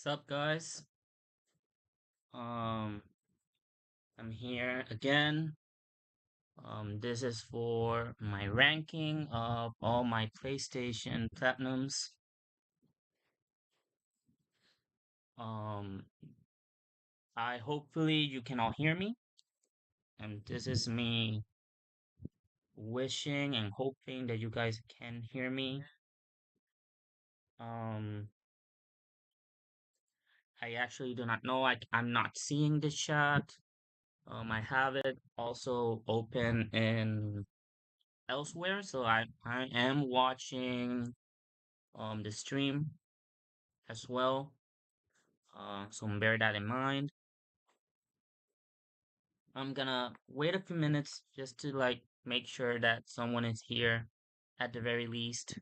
Sup guys? Um I'm here again. This is for my ranking of all my PlayStation Platinums. Um I hopefully you can all hear me. And this is me wishing and hoping that you guys can hear me. Um I actually do not know. I'm not seeing the chat. I have it also open in elsewhere, so I am watching the stream as well. So bear that in mind. I'm gonna wait a few minutes just to like make sure that someone is here at the very least.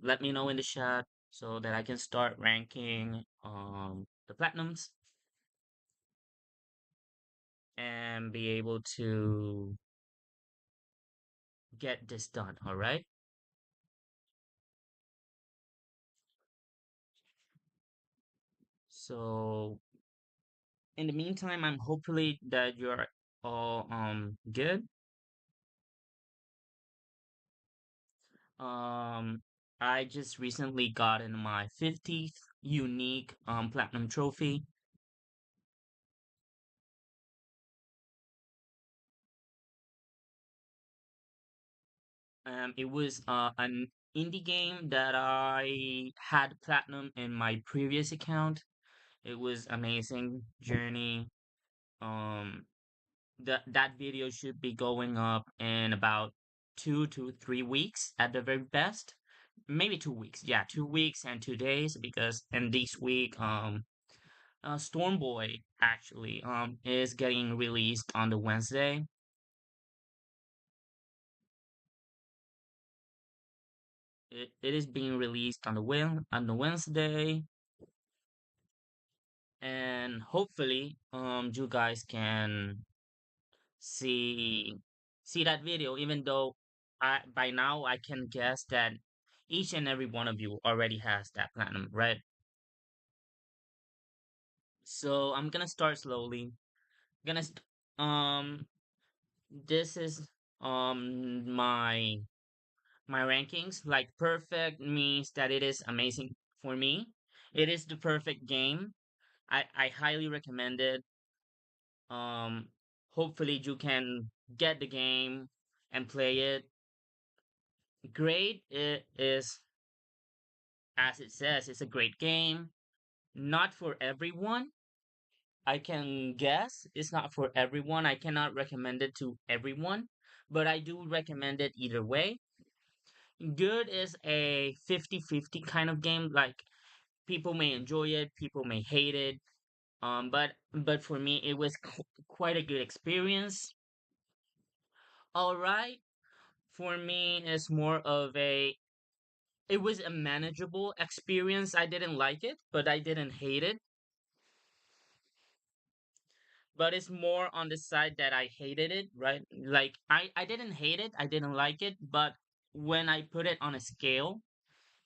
Let me know in the chat so that I can start ranking the platinums and be able to get this done, all right? So in the meantime, I'm hopefully that you're all good. Um, I just recently got in my 50th unique platinum trophy. It was an indie game that I had platinum in my previous account. It was amazing journey. Um, that video should be going up in about 2 to 3 weeks at the very best. Maybe 2 weeks. Yeah, 2 weeks and 2 days because in this week Storm Boy actually is getting released on the Wednesday. It is being released on the Wednesday, and hopefully you guys can see see that video. Even though I by now I can guess that each and every one of you already has that platinum, right? So I'm gonna start slowly. Gonna st- um this is my rankings. Like perfect means that it is amazing for me. It is the perfect game. I highly recommend it. Um, hopefully you can get the game and play it. Great, it is as it says, it's a great game. Not for everyone. I can guess it's not for everyone. I cannot recommend it to everyone, but I do recommend it either way. Good is a 50-50 kind of game. Like people may enjoy it, people may hate it. But for me, it was quite a good experience. All right, for me, it's more of a. It was a manageable experience. I didn't like it, but I didn't hate it. But it's more on the side that I hated it, right? Like I didn't hate it, I didn't like it, but when I put it on a scale,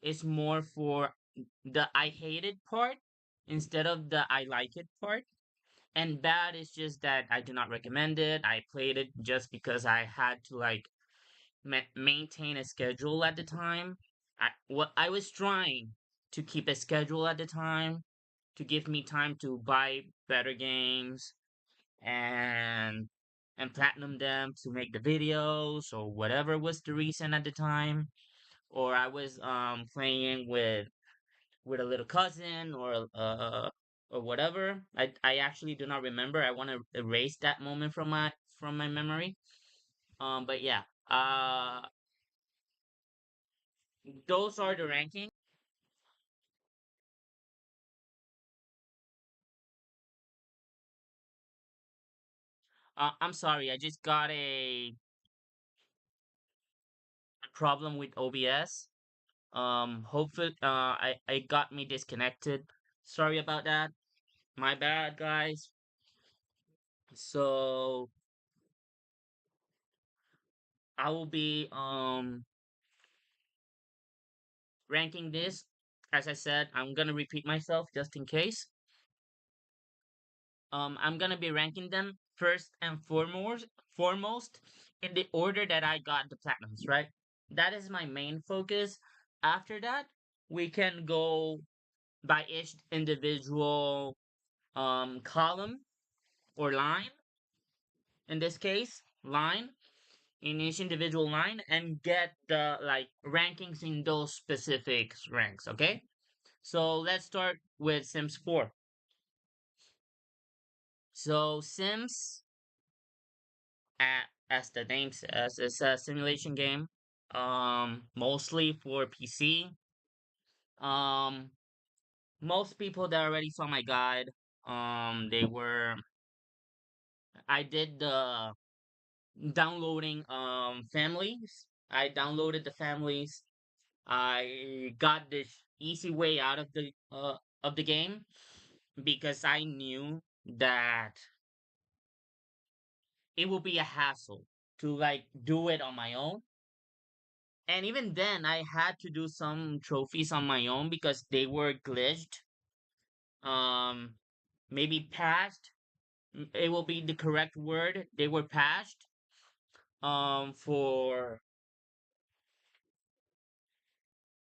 it's more for the I hate it part instead of the I like it part. And bad is just that I do not recommend it. I played it just because I had to like maintain a schedule at the time. What I was trying to keep a schedule at the time to give me time to buy better games and platinum them to make the videos or whatever was the reason at the time. Or I was playing with a little cousin or whatever. I actually do not remember. I want to erase that moment from my memory. But yeah. Those are the rankings. I'm sorry, I just got a problem with OBS. Hopefully I got me disconnected. Sorry about that. My bad, guys. So I will be ranking this. as I said, I'm gonna repeat myself just in case. I'm gonna be ranking them first and foremost in the order that I got the platinums, right? That is my main focus. After that, we can go by each individual column or line. In this case, line in each individual line and get the like rankings in those specific ranks. Okay, so let's start with Sims 4. So Sims, as the name says, is a simulation game. Mostly for PC. Um, most people that already saw my guide, they were. I did the downloading families. I downloaded the families. I got this easy way out of the game because I knew that it would be a hassle to like do it on my own. And even then, I had to do some trophies on my own because they were glitched. Um, maybe patched. It will be the correct word. They were patched. For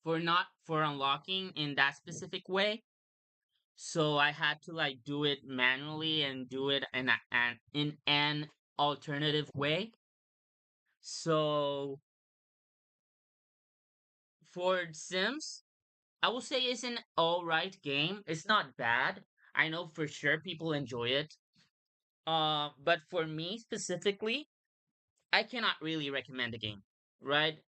not for unlocking in that specific way. So I had to like do it manually and do it in an alternative way. So for Sims, I will say it's an alright game. It's not bad. I know for sure people enjoy it. But for me specifically, I cannot really recommend the game, right?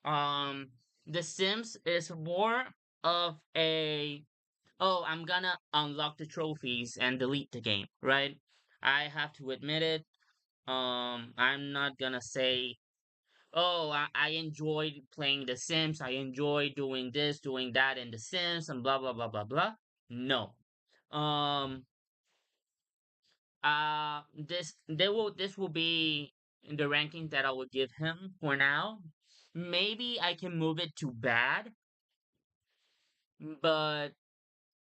Um, The Sims is more of a, oh, I'm gonna unlock the trophies and delete the game, right? I have to admit it. I'm not gonna say, oh, I enjoyed playing The Sims. I enjoy doing this, doing that in The Sims, and blah blah blah blah blah. No. Um. This will be the ranking that I would give him for now. Maybe I can move it to bad, but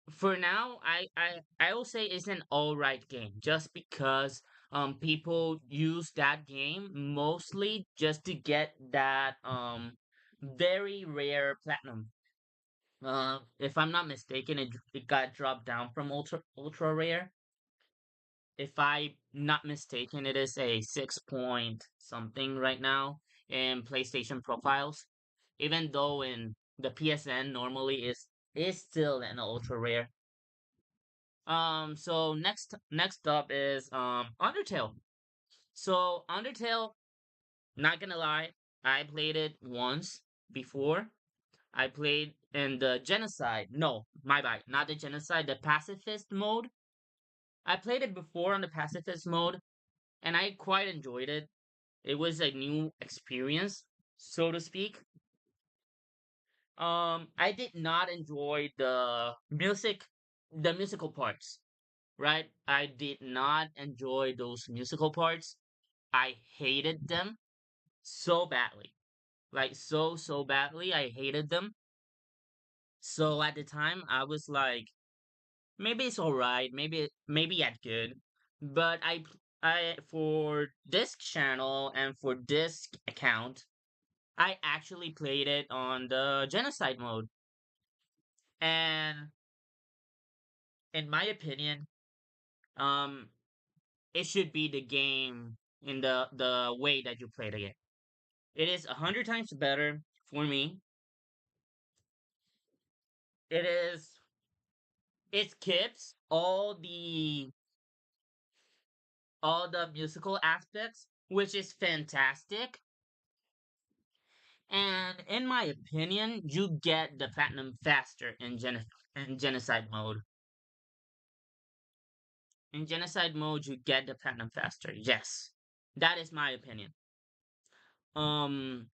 for now, I will say it's an alright game just because people use that game mostly just to get that very rare platinum. If I'm not mistaken, it got dropped down from ultra rare. If I'm not mistaken, it is a 6 point something right now in PlayStation profiles. Even though in the PSN normally is still an ultra rare. So next up is Undertale. So Undertale, not gonna lie, I played it once before. I played in the genocide. No, my bad, not the genocide, the pacifist mode. I played it before on the pacifist mode, and I quite enjoyed it. It was a new experience, so to speak. I did not enjoy the musical parts, right? I did not enjoy those musical parts. I hated them so badly. Like so badly. I hated them. So at the time I was like, maybe it's alright, maybe at good. But I for this channel and for this account, I actually played it on the genocide mode. And in my opinion, um it should be the game in the way that you play the game. It is 100 times better for me. It is. It skips all the musical aspects, which is fantastic. And in my opinion, you get the platinum faster in genocide mode. In genocide mode, you get the platinum faster. Yes, that is my opinion. Um,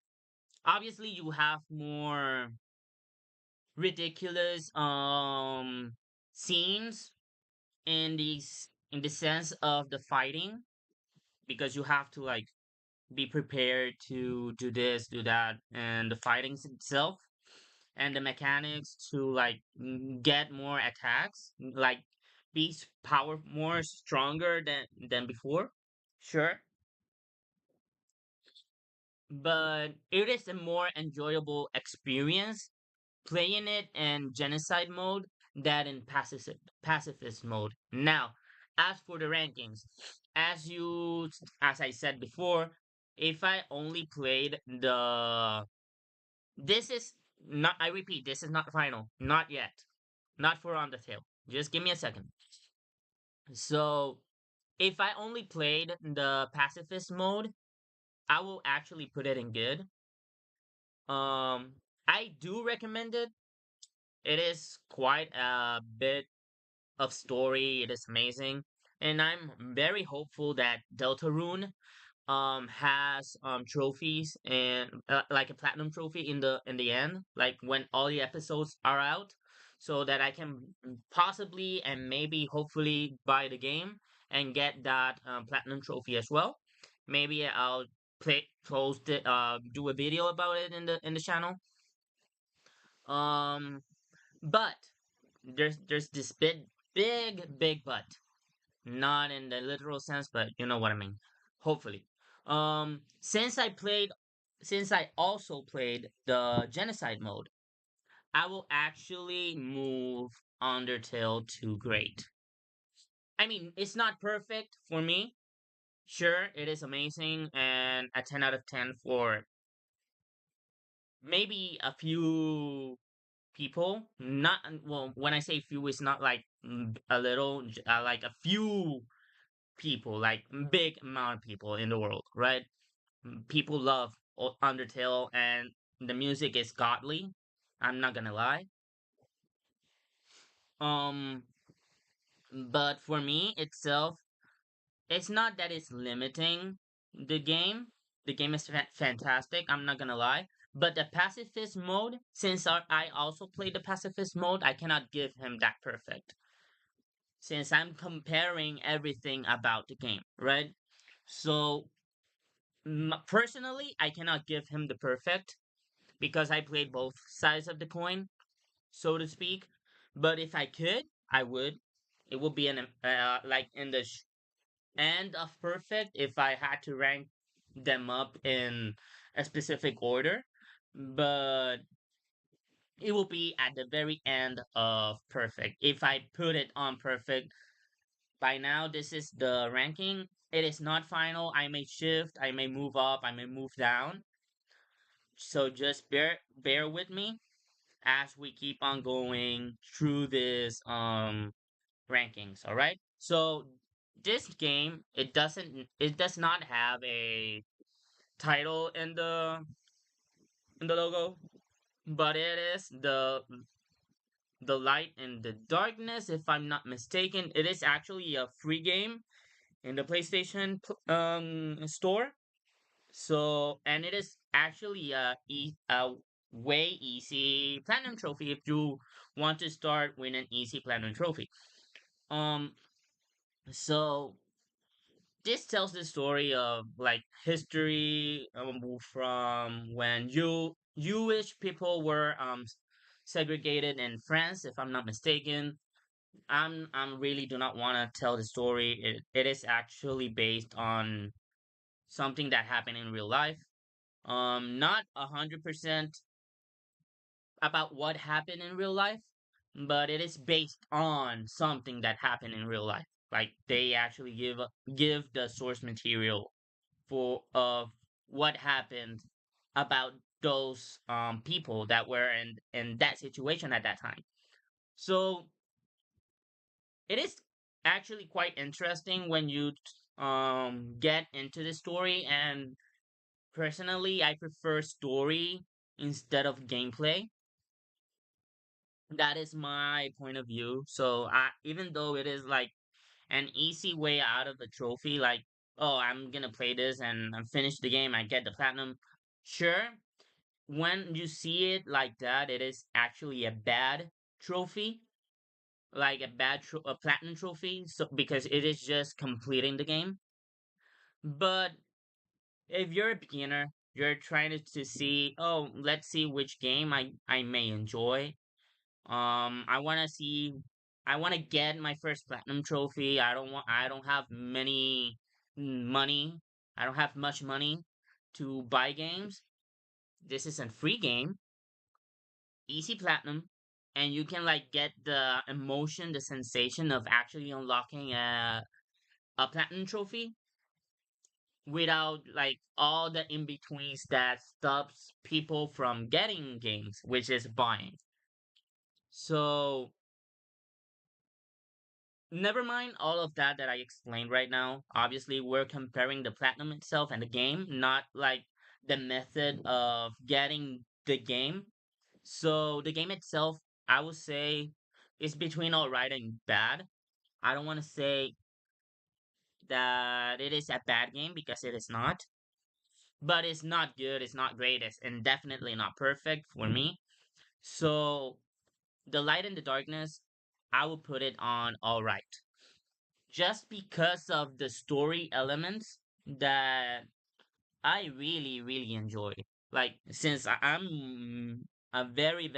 Obviously, you have more ridiculous scenes in the sense of the fighting because you have to like be prepared to do this, do that, and the fightings itself. and the mechanics to like get more attacks, like power more stronger than before. Sure, but it is a more enjoyable experience playing it in genocide mode than in pacifist mode. Now, as for the rankings, as I said before, if I only played the this is not I repeat, this is not final. Not yet. Not for Undertale. Just give me a second. So if I only played the pacifist mode, I will actually put it in good. Um I do recommend it. It is quite a bit of story. It is amazing. And I'm very hopeful that Deltarune has trophies and like a platinum trophy in the end, like when all the episodes are out, so that I can possibly and maybe hopefully buy the game and get that platinum trophy as well. Maybe I'll post it, do a video about it in the channel. Um, but there's this big but, not in the literal sense, but you know what I mean. Hopefully, since I also played the genocide mode, I will actually move Undertale to great. I mean, it's not perfect for me. Sure, it is amazing and a 10 out of 10 for maybe a few people. Not well, when I say few, it's not like a little, like a few people, like big amount of people in the world, right? People love Undertale, and the music is godly. I'm not gonna lie. Um, but for me itself, it's not that it's limiting the game. The game is fantastic. I'm not gonna lie. But the pacifist mode, since I also played the pacifist mode, I cannot give him that perfect. Since I'm comparing everything about the game, right? So personally, I cannot give him the perfect because I played both sides of the coin, so to speak. But if I could, I would. It would be an like in the end of perfect if I had to rank them up in a specific order. But it will be at the very end of perfect. If I put it on perfect, by now this is the ranking. It is not final. I may shift, I may move up, I may move down. So just bear with me as we keep on going through this rankings, all right? So this game, it does not have a title in the logo, but it is the light and the darkness, if I'm not mistaken. It is actually a free game in the PlayStation store. So, and it is actually a way easy platinum trophy if you want to start with an easy platinum trophy. Um, so this tells the story of like history, from when Jewish people were segregated in France, if I'm not mistaken. I'm really do not want to tell the story. It is actually based on something that happened in real life. Not 100% about what happened in real life, but it is based on something that happened in real life. Like they actually give the source material for of what happened about those people that were in that situation at that time. So it is actually quite interesting when you get into the story, and personally I prefer story instead of gameplay. That is my point of view. So even though it is like an easy way out of the trophy, like, oh, I'm gonna play this and I finish the game, I get the platinum. Sure, when you see it like that, it is actually a bad trophy, like a platinum trophy. So because it is just completing the game. But if you're a beginner, You're trying to see, oh, let's see which game I may enjoy. I want to see, I want to get my first platinum trophy. I don't have many money. I don't have much money to buy games. This is a free game, easy platinum, and you can like get the emotion, the sensation of actually unlocking a platinum trophy without like all the in betweens that stops people from getting games, which is buying. So never mind all of that I explained right now. Obviously, we're comparing the platinum itself and the game, not like the method of getting the game. So the game itself, I would say, is between alright and bad. I don't want to say that it is a bad game because it is not, but it's not good, it's not great, and definitely not perfect for me. So the light and the darkness, I will put it on alright. Just because of the story elements that I really, really enjoy. Like since I'm a very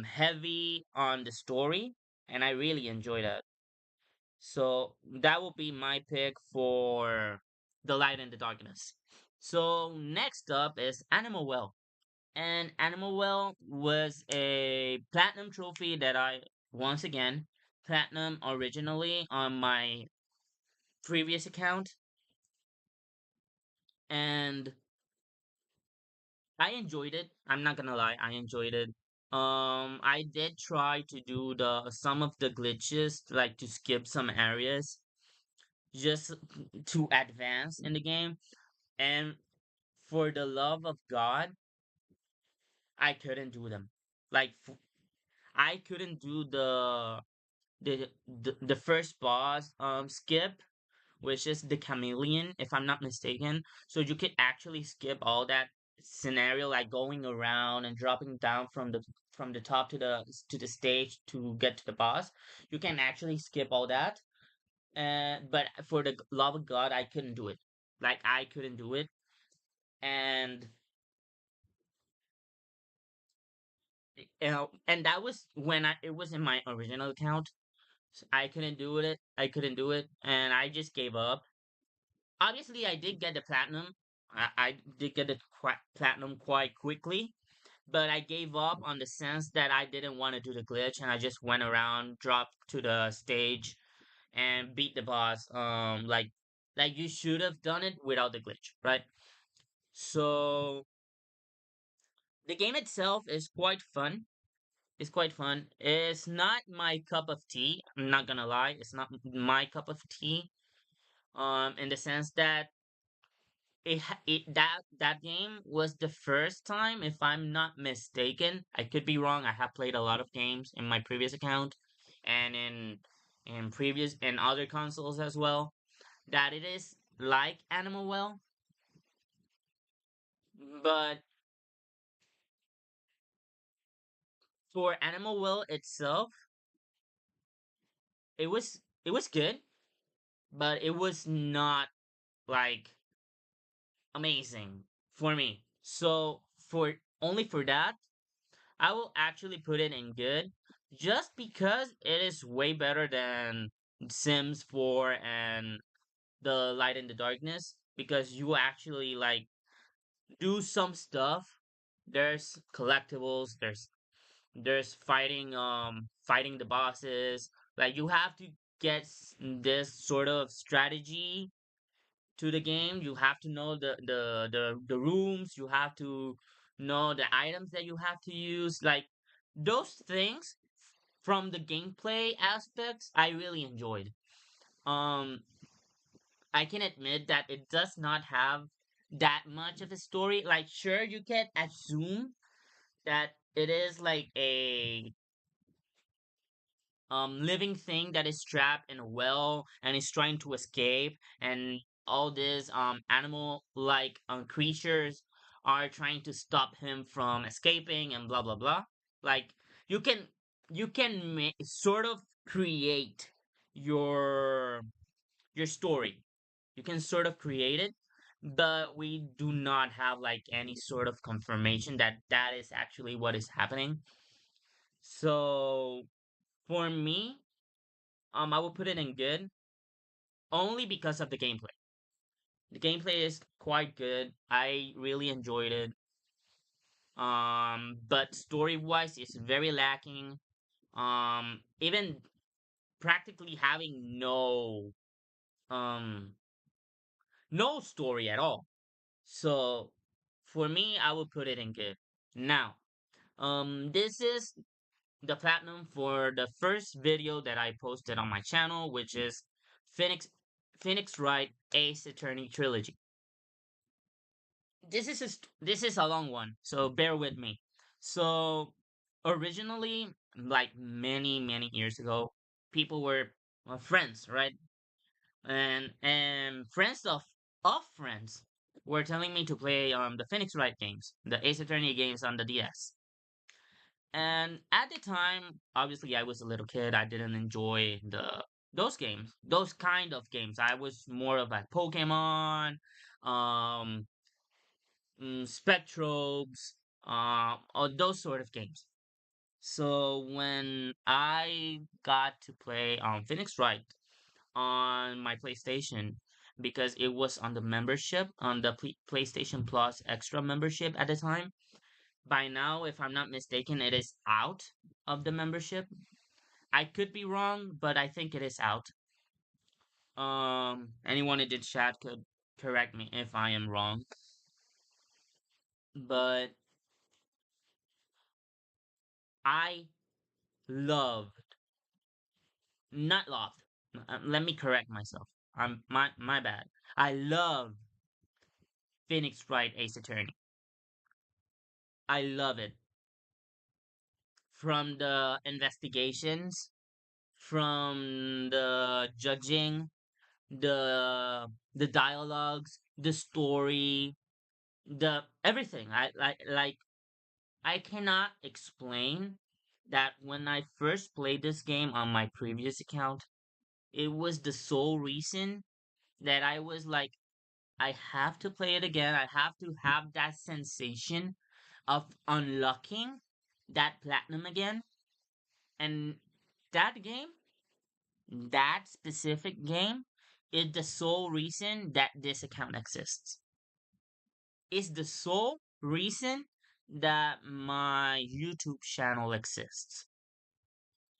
heavy on the story and I really enjoy that. So that will be my pick for the light and the darkness. So next up is Animal Well. And Animal Well was a platinum trophy that I once again platinum originally on my previous account, and I enjoyed it. I'm not gonna lie, I enjoyed it. I did try to do the some of the glitches, like to skip some areas just to advance in the game, and for the love of God, I couldn't do them. Like I couldn't do the first boss skip, which is the chameleon, if I'm not mistaken. So you could actually skip all that scenario, like going around and dropping down from the top to the stage to get to the boss. You can actually skip all that. But for the love of God, I couldn't do it. Like I couldn't do it, and and that was when it was in my original account. So I couldn't do it. I couldn't do it, and I just gave up. Obviously, I did get the platinum. I did get the platinum quite quickly, but I gave up on the sense that I didn't want to do the glitch, and I just went around, dropped to the stage, and beat the boss. Like you should have done it without the glitch, right? So the game itself is quite fun. It's quite fun. It's not my cup of tea. I'm not gonna lie. It's not my cup of tea. In the sense that that game was the first time, if I'm not mistaken, I could be wrong. I have played a lot of games in my previous account and in previous and other consoles as well. That it is like Animal Well, but for Animal Well itself, it was good, but it was not like amazing for me. So for only for that, I will actually put it in good just because it is way better than Sims 4 and the Light in the Darkness because you actually like do some stuff. There's collectibles, there's fighting the bosses. Like you have to get this sort of strategy to the game. You have to know the rooms. You have to know the items that you have to use. Like those things from the gameplay aspects, I really enjoyed. Um, I can admit that it does not have that much of a story. Like, sure, you can assume that it is like a living thing that is trapped in a well and is trying to escape, and all these animal like creatures are trying to stop him from escaping and blah blah blah. Like you can sort of create your story. You can sort of create it, but we do not have like any sort of confirmation that that is actually what is happening. So for me, I will put it in good only because of the gameplay. The gameplay is quite good. I really enjoyed it. But story wise, it's very lacking. Even practically having um no story at all. So for me, I would put it in good. Now, this is the platinum for the first video that I posted on my channel, which is Phoenix Phoenix Wright Ace Attorney Trilogy. This is a long one, so bear with me. So originally, like many years ago, people were friends, right? And friends of friends were telling me to play the Phoenix Wright games, the Ace Attorney games on the DS. And at the time, obviously, I was a little kid. I didn't enjoy those games, those kind of games. I was more of like Pokemon, um, Spectrobes, or those sort of games. So when I got to play Phoenix Wright on my PlayStation, because it was on the membership on the PlayStation Plus extra membership at the time. By now, if I'm not mistaken, it is out of the membership. I could be wrong, but I think it is out. Anyone in the chat could correct me if I am wrong. But I loved, not loved. Let me correct myself. My bad. I love Phoenix Wright Ace Attorney. I love it from the investigations, from the judging, the dialogues, the story, the everything. I cannot explain that when I first played this game on my previous account, it was the sole reason that I was like, I have to play it again. I have to have that sensation of unlocking that platinum again. And that game, that specific game, is the sole reason that this account exists. Is the sole reason that my YouTube channel exists.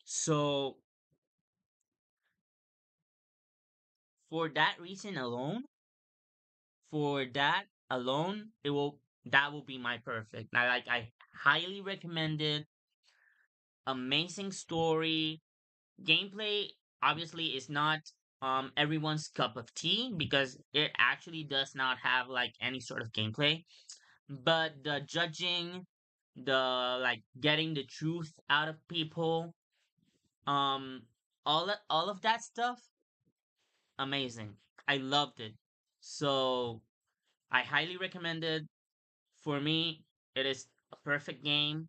So for that reason alone, for that alone, it will that will be my perfect. I highly recommend it. Amazing story. Gameplay obviously is not everyone's cup of tea because it actually does not have like any sort of gameplay. But the judging, the like getting the truth out of people, um all of that stuff, amazing. I loved it. So I highly recommend it. For me, it is a perfect game.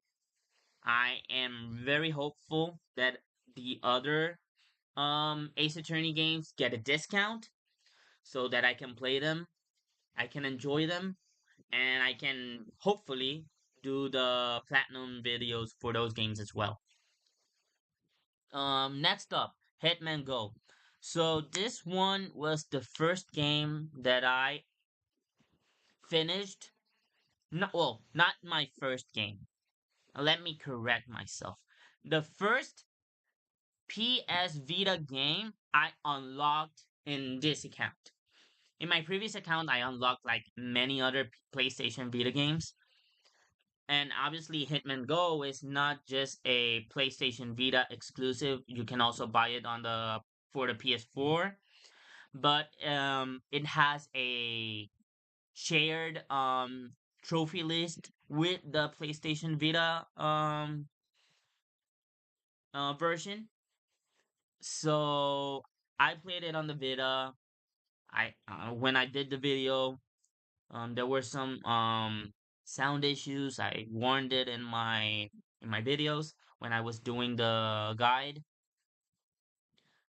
I am very hopeful that the other Ace Attorney games get a discount so that I can play them, I can enjoy them, and I can hopefully do the platinum videos for those games as well. Next up, Hitman Go. So this one was the first game that I finished. No, well, not my first game. Let me correct myself. The first PS Vita game I unlocked in this account. In my previous account, I unlocked like many other PlayStation Vita games. And obviously, Hitman Go is not just a PlayStation Vita exclusive. You can also buy it on the for the PS4, but it has a shared trophy list with the PlayStation Vita version. So I played it on the Vita. I when I did the video, there were some sound issues. I warned it in my videos when I was doing the guide.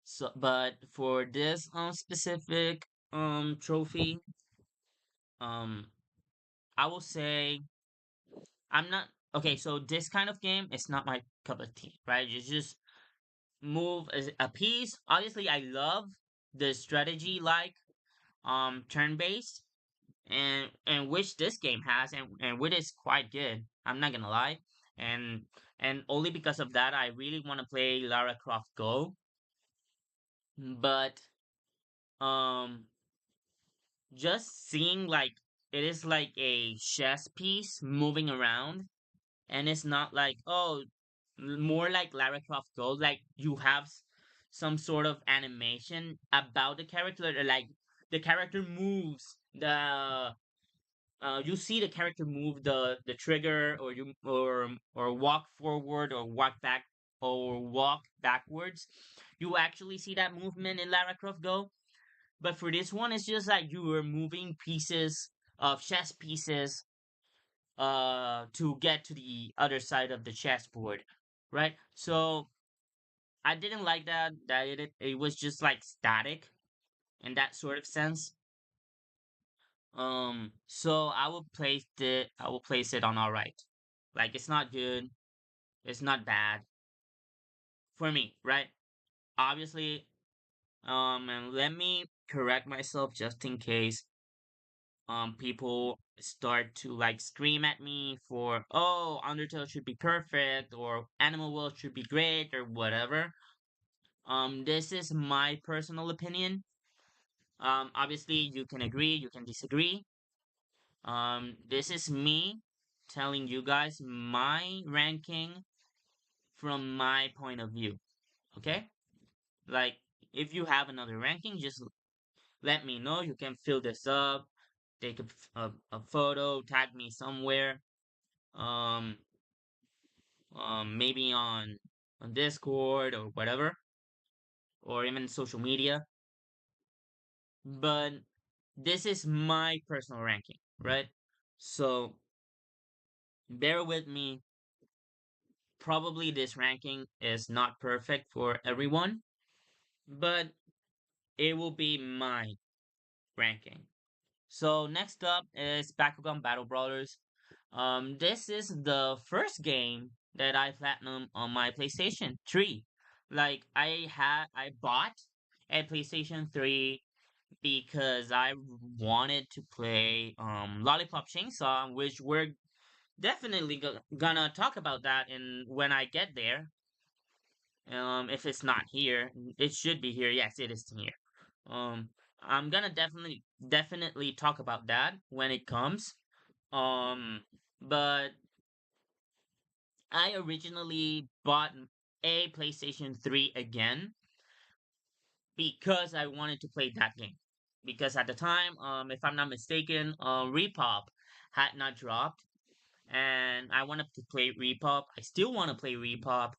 So, but for this specific trophy, Um, I will say I'm not okay. So this kind of game is not my cup of tea, right? You just move as a piece. Obviously, I love the strategy like turn based and which this game has and which is quite good. I'm not gonna lie, and and only because of that I really want to play Lara Croft Go. But um, just seeing like it is like a chess piece moving around, and it's not like more like Lara Croft Go, like you have some sort of animation about the character, like the character moves the you see the character move the trigger, or you or walk forward or walk back or walk backwards. You actually see that movement in Lara Croft Go, but for this one, it's just like you were moving pieces of chess pieces to get to the other side of the chessboard, right? So I didn't like that it was just like static in that sort of sense. So I will place it on all right. Like it's not good, it's not bad for me, right? Obviously, and let me correct myself just in case people start to like scream at me for, oh, Undertale should be perfect or Animal World should be great or whatever. This is my personal opinion. Obviously you can agree, you can disagree. This is me telling you guys my ranking from my point of view. Okay? Like, if you have another ranking, just let me know. You can fill this up, take a photo, tag me somewhere. Um, maybe on Discord or whatever, or even social media. But this is my personal ranking, right? So bear with me. Probably this ranking is not perfect for everyone, but it will be my ranking. So next up is Bakugan Battle Brawlers. This is the first game that I platinum on my PlayStation 3. Like I bought a PlayStation 3 because I wanted to play Lollipop Chainsaw, which we're definitely gonna talk about that in when I get there. If it's not here, it should be here. Yes, it is here. Um, I'm gonna definitely talk about that when it comes. Um, but I originally bought a PlayStation 3 again because I wanted to play that game. Because at the time, if I'm not mistaken, Repop had not dropped, and I wanted to play Repop. I still want to play Repop.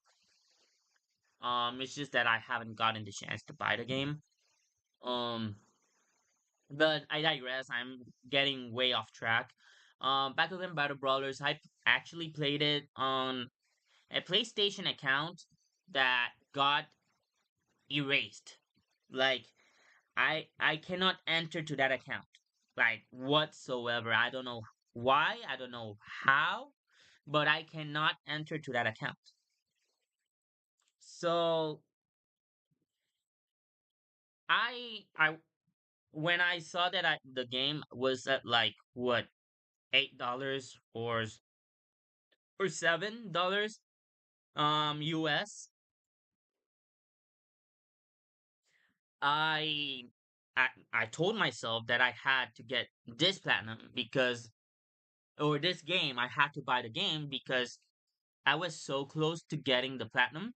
It's just that I haven't gotten the chance to buy the game. Um, but I digress. I'm getting way off track. Battlefield Battle Brawlers. I actually played it on a PlayStation account that got erased. Like I cannot enter to that account, like whatsoever. I don't know why. I don't know how, but I cannot enter to that account. So I when I saw that the game was at like what $8 or $7 US, I I told myself that I had to get this platinum because or this game I had to buy the game because I was so close to getting the platinum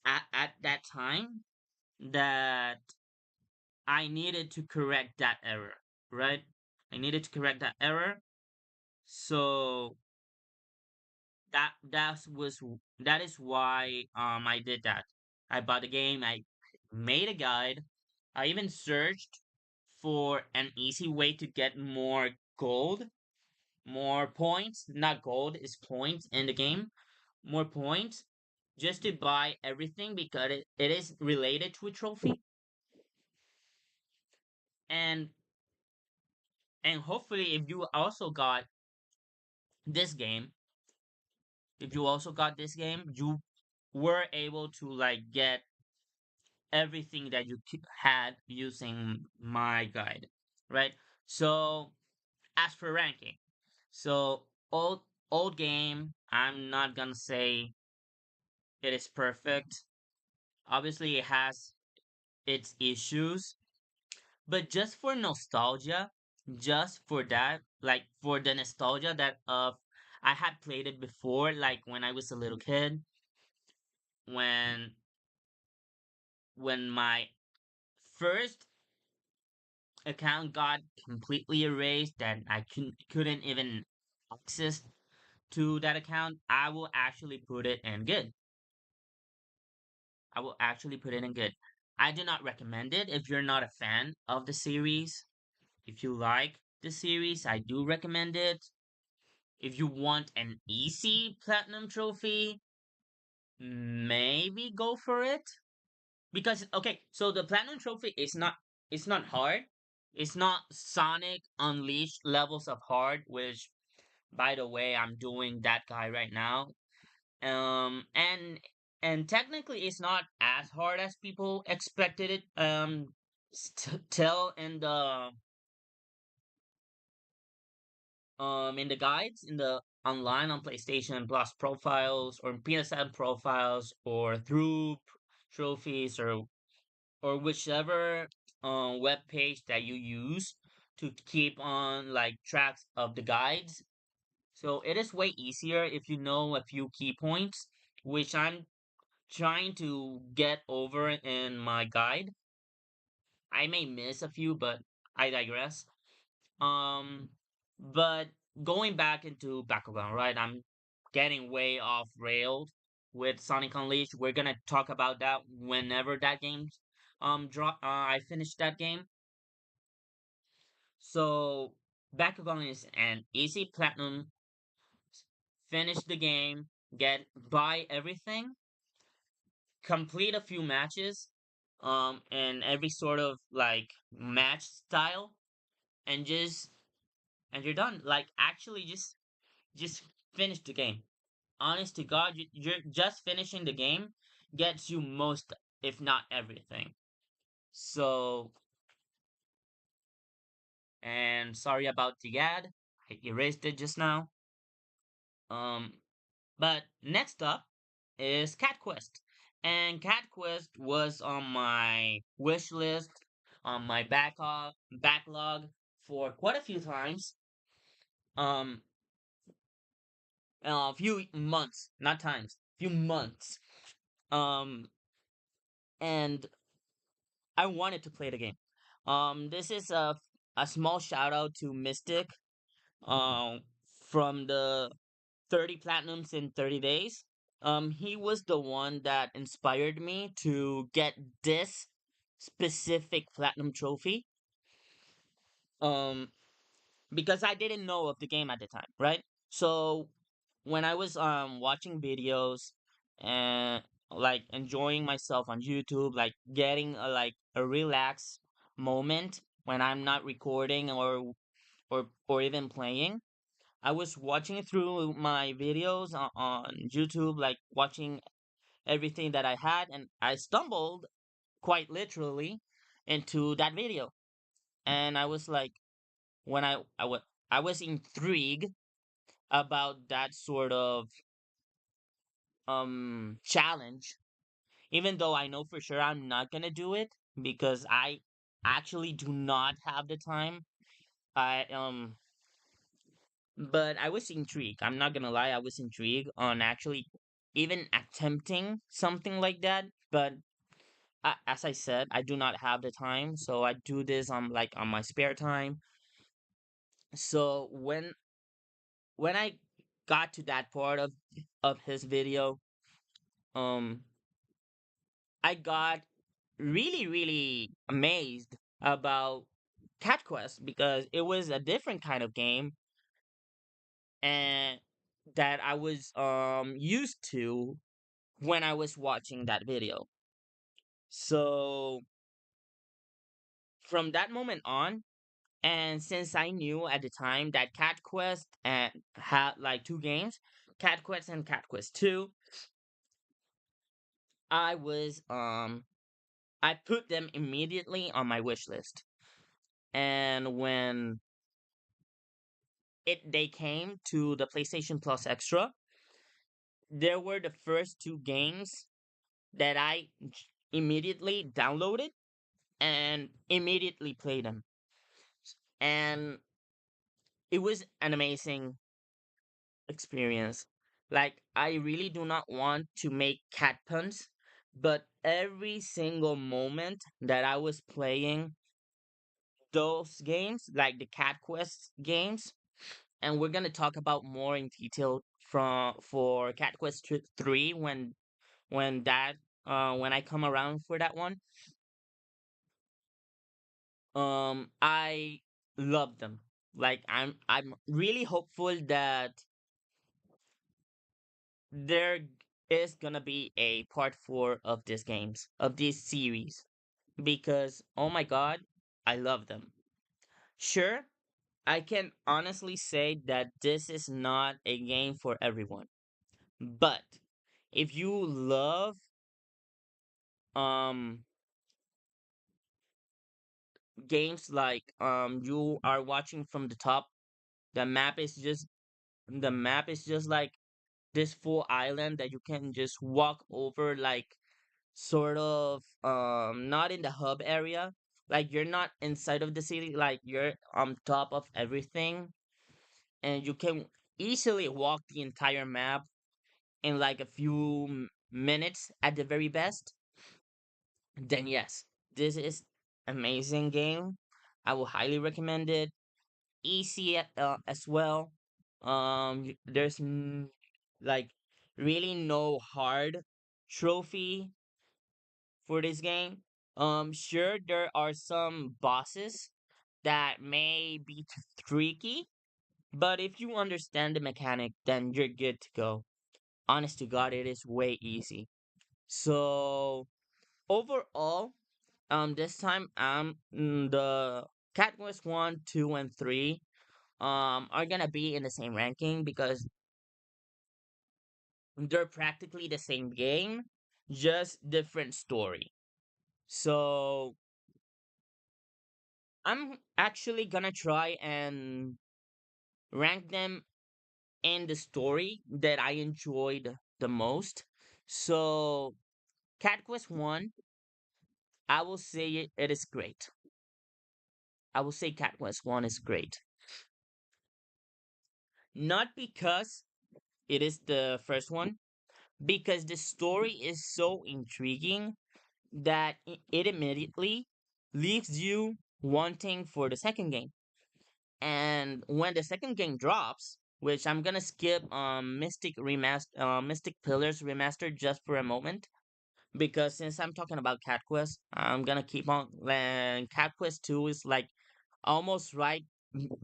at that time that I needed to correct that error, right? I needed to correct that error. So that is why I did that. I bought the game, I made a guide. I even searched for an easy way to get more gold, more points, not gold, is points in the game, more points just to buy everything because it is related to a trophy. And And hopefully, if you also got this game, you were able to like get everything that you had using my guide, right? So as for ranking, so old game, I'm not gonna say it is perfect. Obviously, it has its issues, but just for nostalgia, just for that, like for the nostalgia that I had played it before, like when I was a little kid, when my first account got completely erased and I couldn't even access to that account, I will actually put it in good. I will actually put it in good. I do not recommend it if you're not a fan of the series. If you like the series, I do recommend it. If you want an easy platinum trophy, maybe go for it. Because okay, so the platinum trophy is not, it's not hard. It's not Sonic Unleashed levels of hard, which by the way, I'm doing that guy right now. And technically it's not as hard as people expected it tell in the guides, in the online on PlayStation Plus profiles or PSN profiles or through trophies or whichever web page that you use to keep on like tracks of the guides. So it is way easier if you know a few key points, which I'm trying to get over in my guide. I may miss a few, but I digress. Um, but going back into Bakugan, right? I'm getting way off railed with Sonic Unleashed. We're gonna talk about that whenever that game drop. I finish that game. So Bakugan is an easy platinum. Finish the game, get buy everything, complete a few matches, and every sort of like match style, and you're done. Like actually, just finish the game. Honest to God, you're just finishing the game gets you most, if not everything. So, and sorry about the ad. I erased it just now. Um, but next up is Cat Quest. And Cat Quest was on my wish list, on my backlog for quite a few times. Um, a few months, not times, few months. Um, and I wanted to play the game. This is a small shout out to Mystic. Um, from the 30 platinums in 30 days. He was the one that inspired me to get this specific platinum trophy. Um, because I didn't know of the game at the time, right? So when I was watching videos and like enjoying myself on YouTube, like getting a relaxed moment when I'm not recording or even playing, I was watching through my videos on YouTube, like watching everything that I had, and I stumbled quite literally into that video. And I was like, when I was intrigued about that sort of challenge, even though I know for sure I'm not gonna do it because I actually do not have the time. I But I was intrigued. I'm not gonna lie, I was intrigued on actually even attempting something like that. But as I said, I do not have the time, so I do this on like on my spare time. So when I got to that part of his video, um, I got really amazed about Cat Quest because it was a different kind of game and that I was used to when I was watching that video. So from that moment on, And since I knew at the time that Cat Quest had like two games, Cat Quest and Cat Quest 2, I was I put them immediately on my wish list. And when they came to the PlayStation Plus Extra, there were the first two games that immediately downloaded and immediately played them. And it was an amazing experience. Like, I really do not want to make cat puns, but every single moment that I was playing those games, like the Cat Quest games, and we're gonna talk about more in detail from for Cat Quest 3 when that when I come around for that one. I love them. Like, I'm really hopeful that there is gonna be a part 4 of these games, of this series, because oh my god, I love them. Sure, I can honestly say that this is not a game for everyone, but if you love um games like you are watching from the top, the map is just like this full island that you can just walk over, like sort of not in the hub area, like you're not inside of the city, like you're on top of everything, and you can easily walk the entire map in like a few minutes at the very best. Then yes, this is amazing game. I will highly recommend it. Easy as well. There's like really no hard trophy for this game. Sure, there are some bosses that may be tricky, but if you understand the mechanic, then you're good to go. Honest to God, it is way easy. So overall, this time the Cat Quest 1, 2, and 3 are gonna be in the same ranking because they're practically the same game, just different story. So I'm actually gonna try and rank them in the story that I enjoyed the most. So Cat Quest 1, I will say it is great. I will say Cat Quest 1 is great. Not because it is the first one, because the story is so intriguing that it immediately leaves you wanting for the second game. And when the second game drops, which I'm gonna skip Mystic Pillars remastered just for a moment, because since I'm talking about Cat Quest, I'm gonna keep on. Cat Quest 2 is like almost right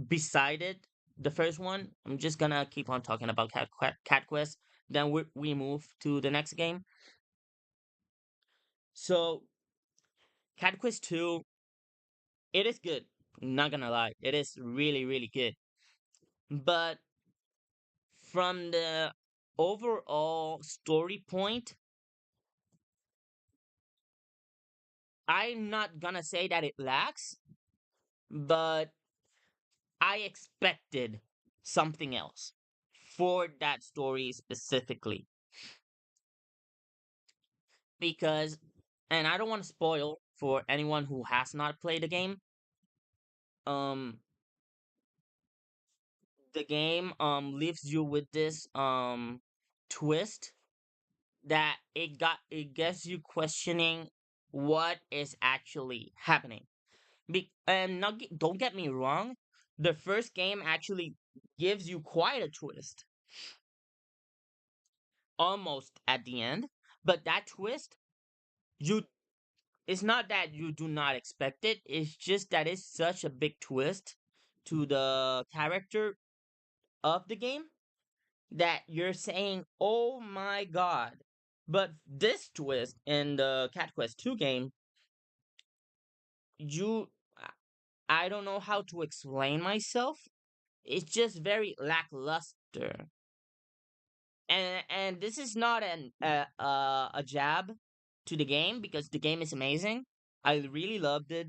beside it, the first one. I'm just gonna keep on talking about Cat Quest. Then we move to the next game. So Cat Quest 2, it is good. Not gonna lie, it is really really good. But from the overall story point, I'm not gonna say that it lacks, but I expected something else for that story specifically. Because, and I don't want to spoil for anyone who has not played the game, um, the game leaves you with this twist that it gets you questioning what is actually happening. And not don't get me wrong, the first game actually gives you quite a twist almost at the end, but that twist, you it's not that you do not expect it, it's just that it's such a big twist to the character of the game that you're saying, "Oh my god." But this twist in the Cat Quest 2 game, you I don't know how to explain myself. It's just very lackluster. And this is not a jab to the game because the game is amazing. I really loved it,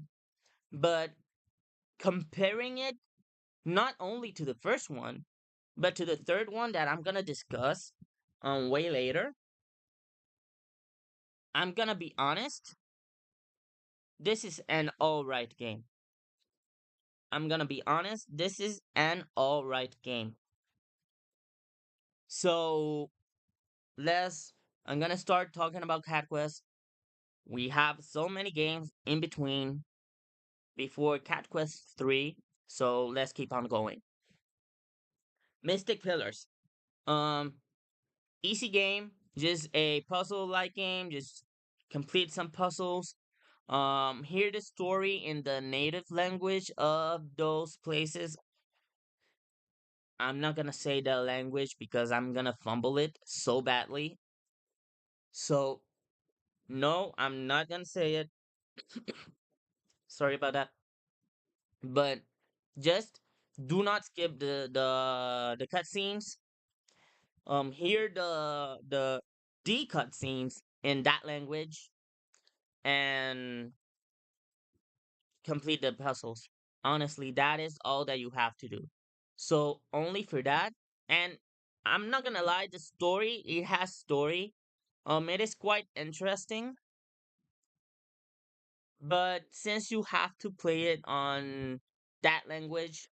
but comparing it not only to the first one, but to the third one that I'm gonna discuss way later, I'm gonna be honest, this is an alright game. I'm gonna be honest, this is an alright game. So let's I'm gonna start talking about Cat Quest. We have so many games in between before Cat Quest 3, so let's keep on going. Mystic Pillars. Um Easy game, just a puzzle like game, just complete some puzzles. Hear the story in the native language of those places. I'm not gonna say the language because I'm gonna fumble it so badly. So no, I'm not gonna say it. Sorry about that. But just do not skip the cutscenes. Hear the cutscenes in that language and complete the puzzles. Honestly, that is all that you have to do. So only for that. And I'm not gonna lie, the story, it has story. It is quite interesting. But since you have to play it on that language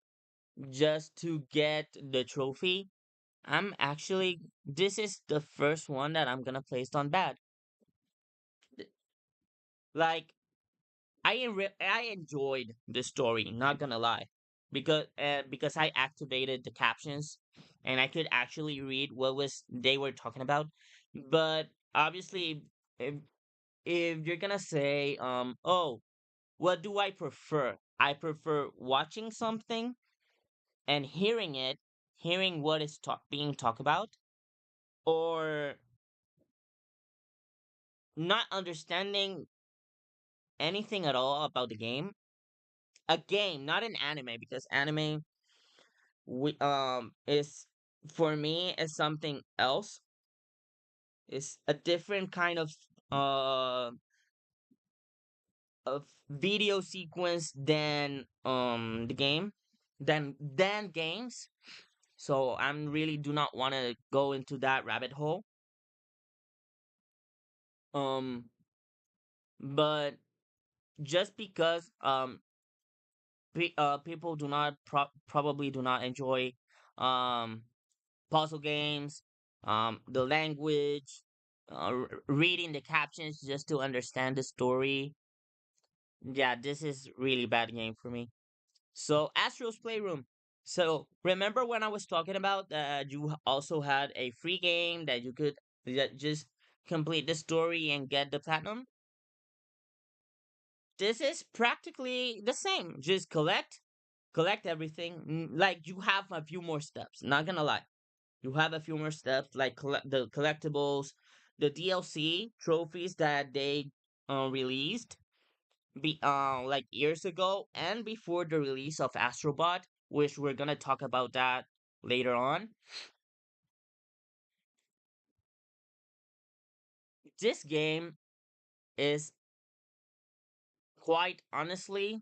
just to get the trophy, this is the first one that I'm gonna place on bad. Th- Like, I enjoyed the story, not gonna lie, because I activated the captions and I could actually read what was they were talking about. But obviously, if if you're gonna say oh, what do I prefer? I prefer watching something and hearing what is being talked about, or not understanding anything at all about the game. A game, not an anime, because anime we is for me is something else. It's a different kind uh of video sequence than the game than games. So I'm really do not want to go into that rabbit hole. Um but just because people do not probably do not enjoy um puzzle games, the language, reading the captions just to understand the story. Yeah, this is really bad game for me. So Astro's Playroom. So remember when I was talking about that you also had a free game that you could just complete the story and get the platinum? This is practically the same. Just collect everything. Like you have a few more steps. Not gonna lie. You have a few more steps like the collectibles, the DLC trophies that they released like years ago and before the release of Astrobot, which we're gonna talk about that later on. This game is quite honestly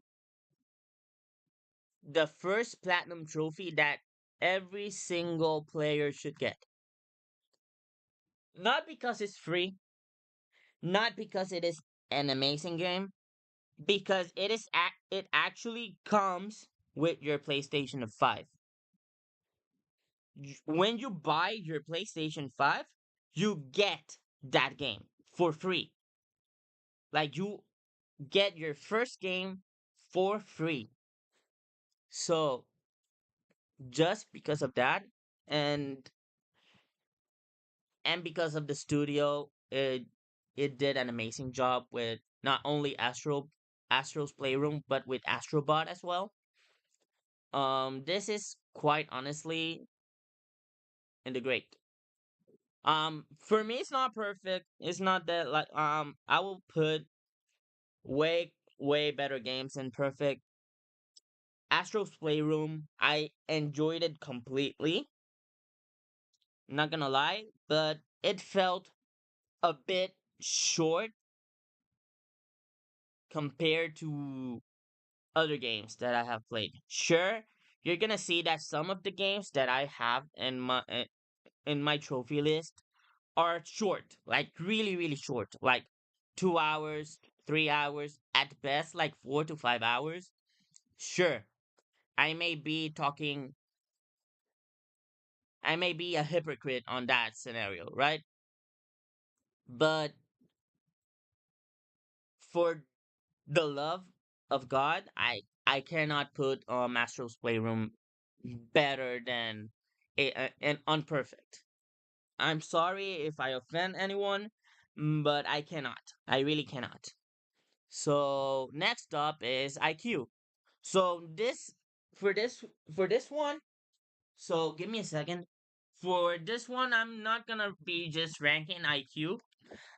the first platinum trophy that every single player should get. Not because it's free, not because it is an amazing game, because it actually comes with your PlayStation 5. When you buy your PlayStation 5, you get that game for free. Like you get your first game for free. So just because of that and because of the studio, it did an amazing job with not only Astro's Playroom but with Astrobot as well. This is quite honestly in the great. For me, it's not perfect. It's not that like I will put way better games than perfect. Astro's Playroom, I enjoyed it completely. Not gonna lie, but it felt a bit short compared to other games that I have played. Sure, you're gonna see that some of the games that I have in my trophy list are short, like really, really short, like 2 hours, 3 hours, at best, like 4 to 5 hours. Sure, I may be talking, I may be a hypocrite on that scenario, right? But for the love of God, I cannot put Mastro's Playroom better than an unperfect. I'm sorry if I offend anyone, but I cannot. I really cannot. So next up is IQ. So for this for this one, so give me a second. For this one, I'm not gonna be just ranking IQ.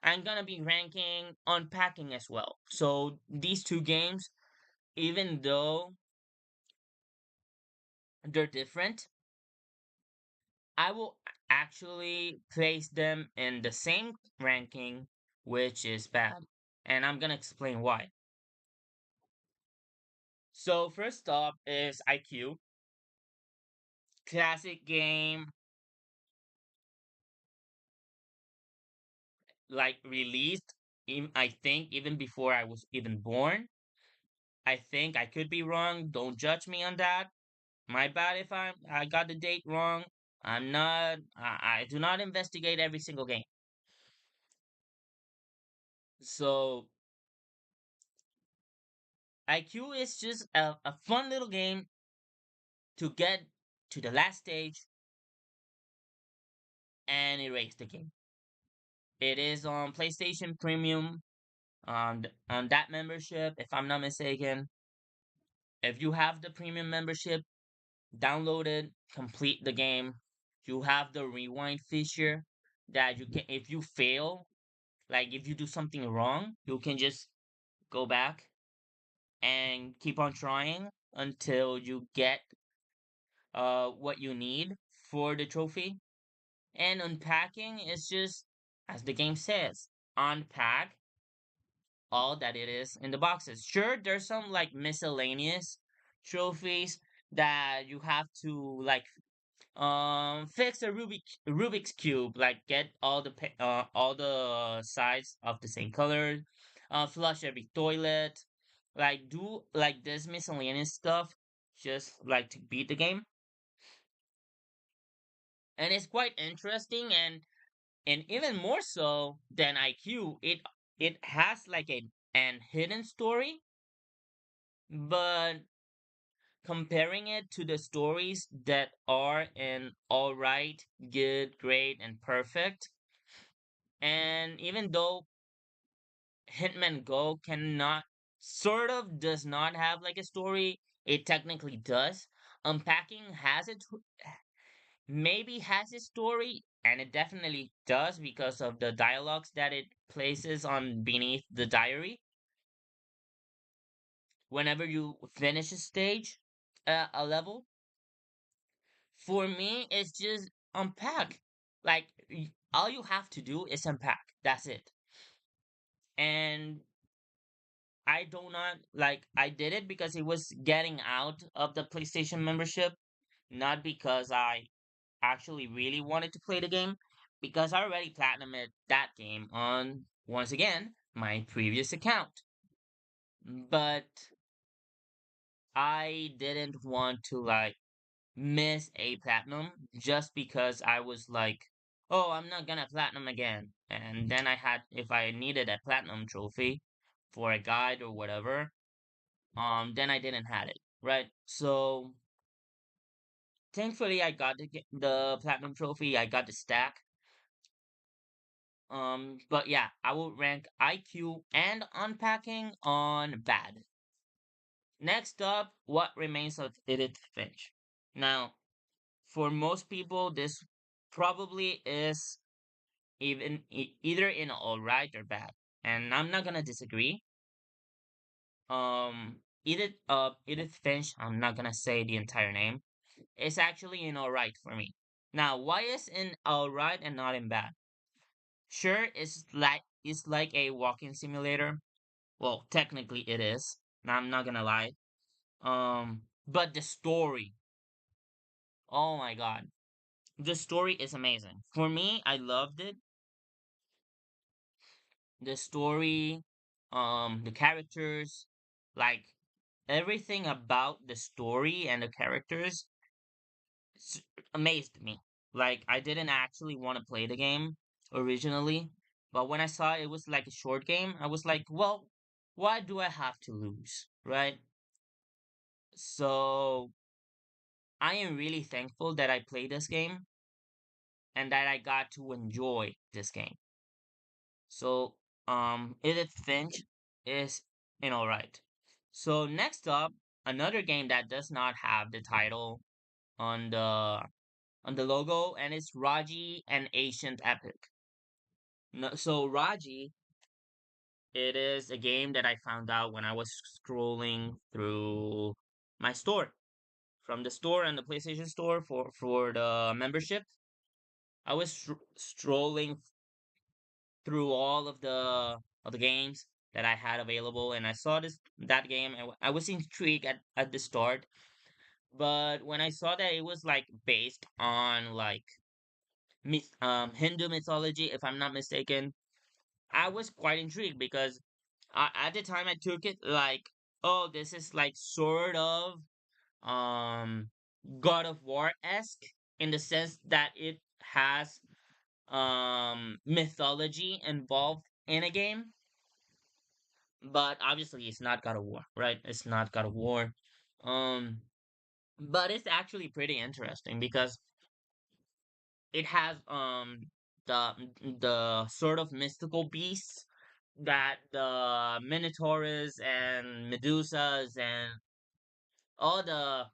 I'm gonna be ranking unpacking as well. So these two games, even though they're different, I will actually place them in the same ranking, which is bad. And I'm gonna explain why. So first up is IQ. Classic game, like released, I think even before I was even born. I think I could be wrong. Don't judge me on that. My bad if I got the date wrong. I'm not. I do not investigate every single game. So IQ is just a fun little game to get to the last stage and erase the game. It is on PlayStation Premium on that membership, if I'm not mistaken. If you have the premium membership, download it, complete the game. You have the rewind feature that you can, if you fail, like if you do something wrong, you can just go back and keep on trying until you get what you need for the trophy. And unpacking is just, as the game says, unpack all that it is in the boxes. Sure, there's some like miscellaneous trophies that you have to like fix a Rubik's cube, like get all the sides of the same color, flush every toilet, like do like this miscellaneous stuff just like to beat the game. And it's quite interesting, and even more so than IQ, it has like a an hidden story, but comparing it to the stories that are in all right, good, great, and perfect. And even though Hitman Go cannot, sort of does not have like a story, it technically does. Unpacking has it, maybe has a story, and it definitely does because of the dialogues that it places on beneath the diary whenever you finish a stage, a level. For me, it's just unpack. Like all you have to do is unpack. That's it. And I do not like. I did it because it was getting out of the PlayStation membership, not because I actually really wanted to play the game. Because I already platinumed that game on once again my previous account. But I didn't want to like miss a platinum just because I was like, oh, I'm not gonna platinum again. And then I had, if I needed a platinum trophy for a guide or whatever, then I didn't have it, right? So thankfully, I got the platinum trophy. I got the stack. But yeah, I will rank IQ and unpacking on bad. Next up, what remains of Edith Finch. Now, for most people, this probably is either in all right or bad, and I'm not gonna disagree. Edith Finch, I'm not gonna say the entire name, is actually in alright for me. Now, why is in alright and not in bad? Sure, it's like a walking simulator. Well, technically it is. I'm not gonna lie. But the story, oh my god, the story is amazing. For me, I loved it. The story, the characters, like everything about the story and the characters s- amazed me. Like I didn't actually want to play the game originally, but when I saw it was like a short game, I was like, well, why do I have to lose, right? So I am really thankful that I played this game and that I got to enjoy this game. So Edith Finch is in alright. So next up, another game that does not have the title on the logo, and it's Raji and Ancient Epic. No, so Raji, it is a game that I found out when I was scrolling through my store, from the store and the PlayStation Store for the membership. I was strolling through all of the games that I had available, and I saw that game, and I was intrigued at the start. But when I saw that it was like based on like Hindu mythology, if I'm not mistaken, I was quite intrigued because at the time I took it like, oh, this is like sort of um God of War esque in the sense that it has mythology involved in a game, but obviously it's not God of War, right? It's not God of War. Um, but it's actually pretty interesting because it has the the sort of mystical beasts that the Minotaurs and Medusas and all the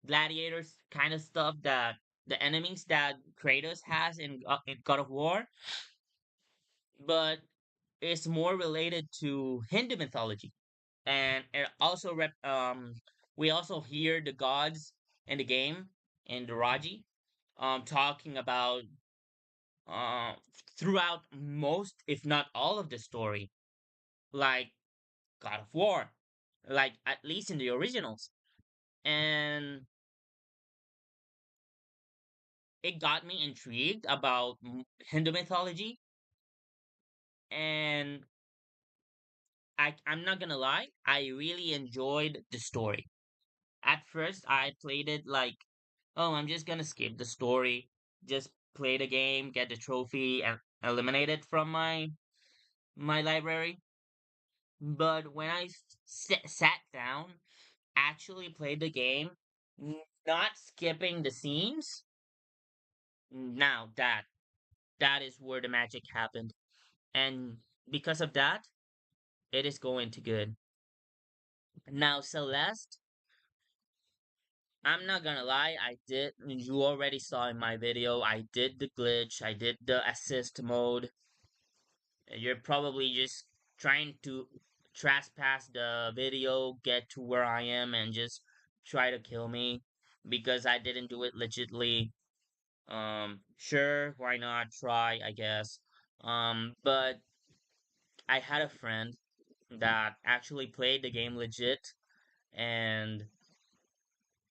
gladiators kind of stuff that the enemies that Kratos has in God of War, but it's more related to Hindu mythology. And it also we also hear the gods in the game in the Raji talking about uh throughout most, if not all, of the story, like God of War, like at least in the originals. And it got me intrigued about Hindu mythology, and I'm not gonna lie, I really enjoyed the story. At first, I played it like, oh, I'm just gonna skip the story, just play the game, get the trophy, and eliminate it from my library. But when I sat down, actually played the game, not skipping the scenes, now that is where the magic happened. And because of that, it is going to good. Now, Celeste, I'm not gonna lie, you already saw in my video, I did the glitch, I did the assist mode. You're probably just trying to trespass the video, get to where I am, and just try to kill me because I didn't do it legitly. Sure, why not try, I guess. But I had a friend that actually played the game legit and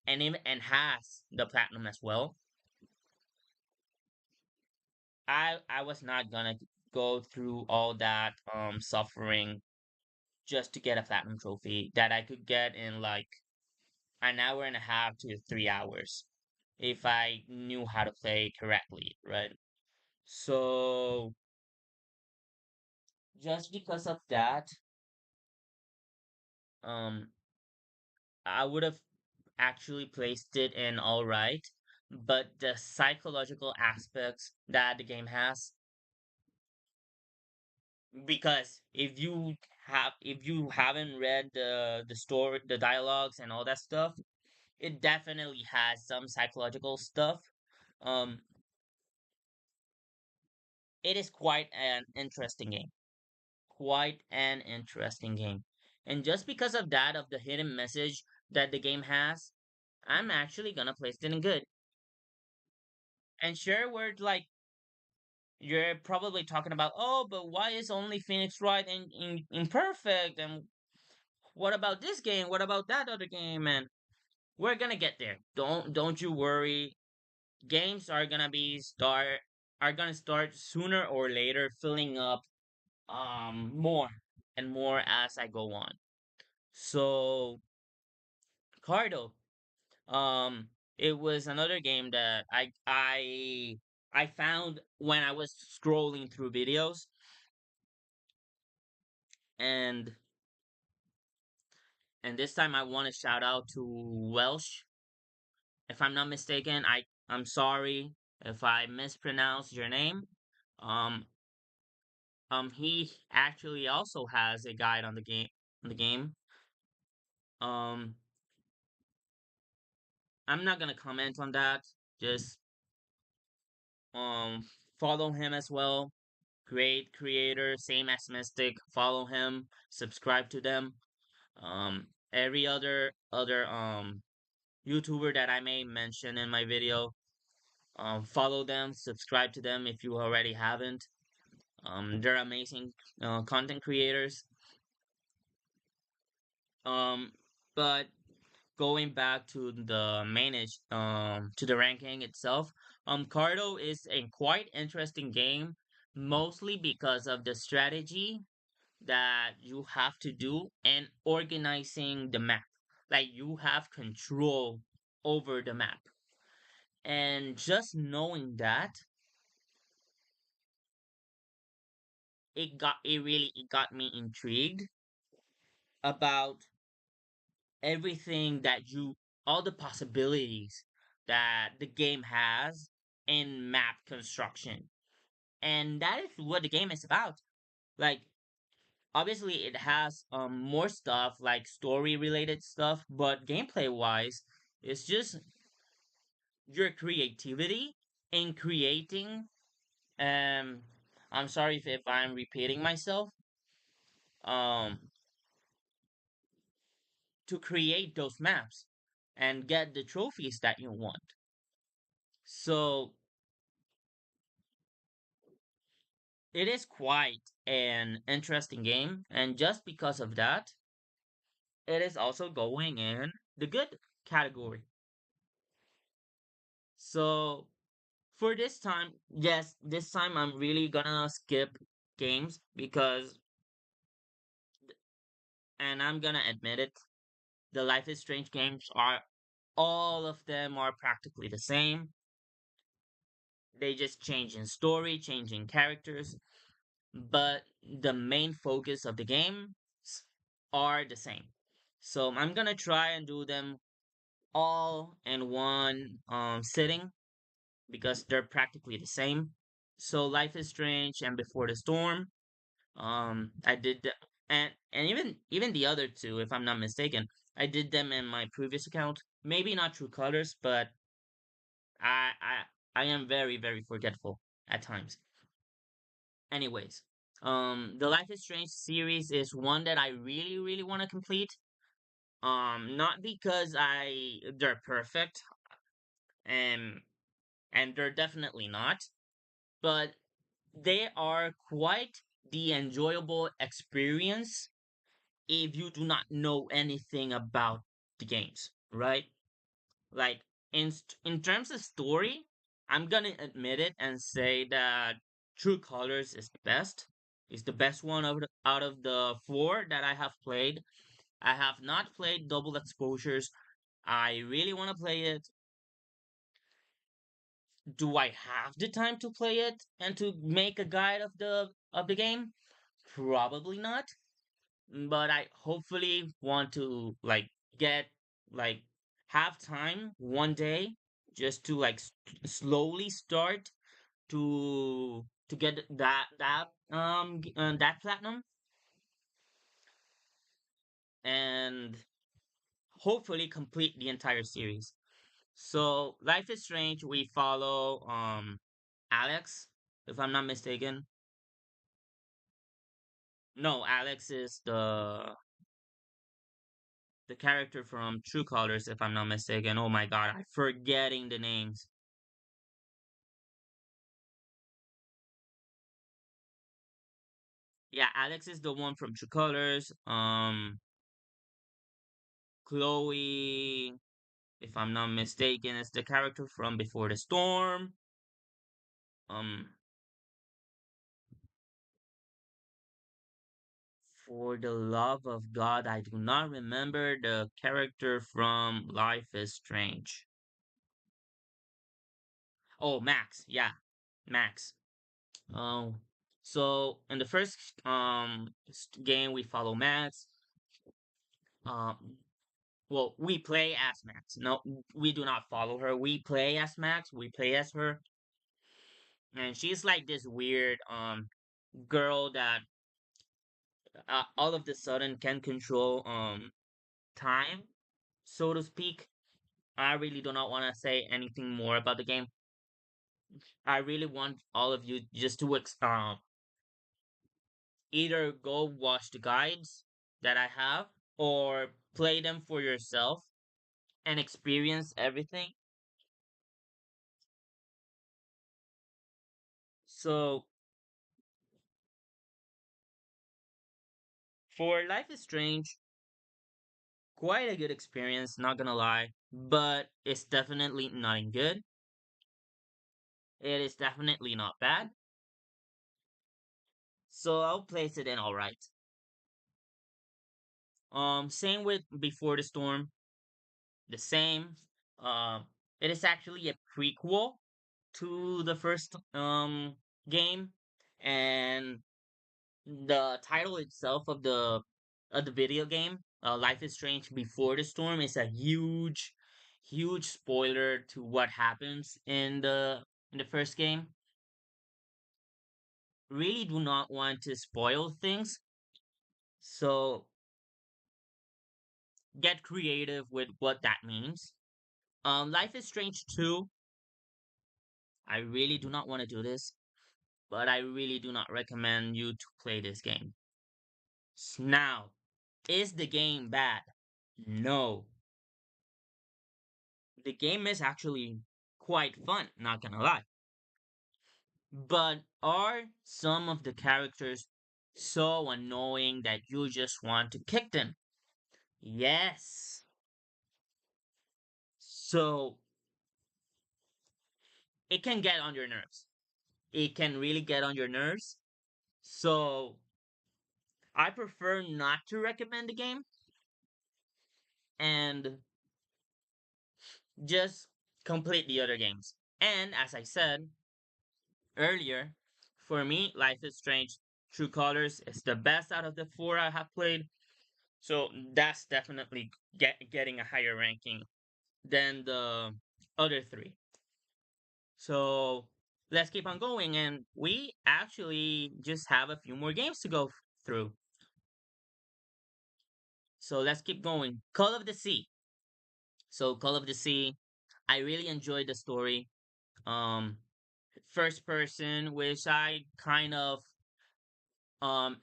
and has the platinum as well. I was not gonna go through all that suffering just to get a platinum trophy that I could get in like an hour and a half to 3 hours if I knew how to play correctly, right? So just because of that, um, I would have actually placed it in all right, but the psychological aspects that the game has, because if you haven't read the story, the dialogues and all that stuff, it definitely has some psychological stuff. Um, it is quite an interesting game. Quite an interesting game. And just because of that, of the hidden message that the game has, I'm actually gonna place it in good. And sure, we're like, you're probably talking about, oh, but why is only Phoenix Wright imperfect? And what about this game? What about that other game? And we're gonna get there. Don't you worry. Games are gonna start sooner or later filling up more and more as I go on. So Cardo, um, it was another game that I found when I was scrolling through videos, and this time I want to shout out to Welsh. If I'm not mistaken, I'm sorry if I mispronounced your name. Um, he actually also has a guide on the game. Um, I'm not gonna comment on that. Just um follow him as well. Great creator, same as Mystic. Follow him, subscribe to them. Every other YouTuber that I may mention in my video, follow them, subscribe to them if you already haven't. They're amazing content creators. Um, but going back to the to the ranking itself, Cardo is a quite interesting game, mostly because of the strategy that you have to do and organizing the map. Like you have control over the map. And just knowing that, it got me intrigued about everything that you all the possibilities that the game has in map construction. And that is what the game is about. Like obviously it has more stuff like story related stuff, but gameplay wise it's just your creativity in creating um I'm sorry if I'm repeating myself, um to create those maps and get the trophies that you want. So it is quite an interesting game, and just because of that, it is also going in the good category. So for this time, yes, this time I'm really gonna skip games because, and I'm gonna admit it, the Life is Strange games are all of them are practically the same. They just change in story, change in characters, but the main focus of the games are the same. So I'm gonna try and do them all in one sitting because they're practically the same. So Life is Strange and Before the Storm, I did and even the other two, if I'm not mistaken, I did them in my previous account. Maybe not True Colors, but I I I am very forgetful at times. Anyways, the Life is Strange series is one that I really want to complete. Not because I they're perfect, and they're definitely not, but they are quite the enjoyable experience if you do not know anything about the games, right? Like in terms of story, I'm gonna admit it and say that True Colors is the best. It's the best one out of the four that I have played. I have not played Double Exposures. I really want to play it. Do I have the time to play it and to make a guide of the game? Probably not. But I hopefully want to like get like have time one day just to like slowly start to get that platinum and hopefully complete the entire series. So Life is Strange, we follow Alex, if I'm not mistaken. No, Alex is the the character from True Colors, if I'm not mistaken. Oh my god, I'm forgetting the names. Yeah, Alex is the one from True Colors. Chloe, if I'm not mistaken, is the character from Before the Storm. Um, for the love of God, I do not remember the character from Life is Strange. Oh, Max. Yeah, Max. Um, so in the first game, we follow Max. Um, well, we play as Max. No, we do not follow her. We play as Max. We play as her, and she's like this weird girl that all of the sudden can control time, so to speak. I really do not want to say anything more about the game. I really want all of you just to either go watch the guides that I have or play them for yourself and experience everything. So for Life is Strange, quite a good experience, not gonna lie, but it's definitely not good. It is definitely not bad. So I'll place it in alright. Same with Before the Storm, the same. Um, it is actually a prequel to the first game, and the title itself of the video game, Life is Strange Before the Storm, is a huge spoiler to what happens in the first game. Really do not want to spoil things, so get creative with what that means. Life is Strange 2, I really do not want to do this, but I really do not recommend you to play this game. Now, is the game bad? No. The game is actually quite fun, not gonna lie. But are some of the characters so annoying that you just want to kick them? Yes. So it can get on your nerves. It can really get on your nerves. So I prefer not to recommend the game and just complete the other games. And as I said earlier, for me, Life is Strange True Colors is the best out of the four I have played. So that's definitely getting a higher ranking than the other three. So let's keep on going. And we actually just have a few more games to go through. So let's keep going. Call of the Sea. So Call of the Sea, I really enjoyed the story. Um, First person, which I kind of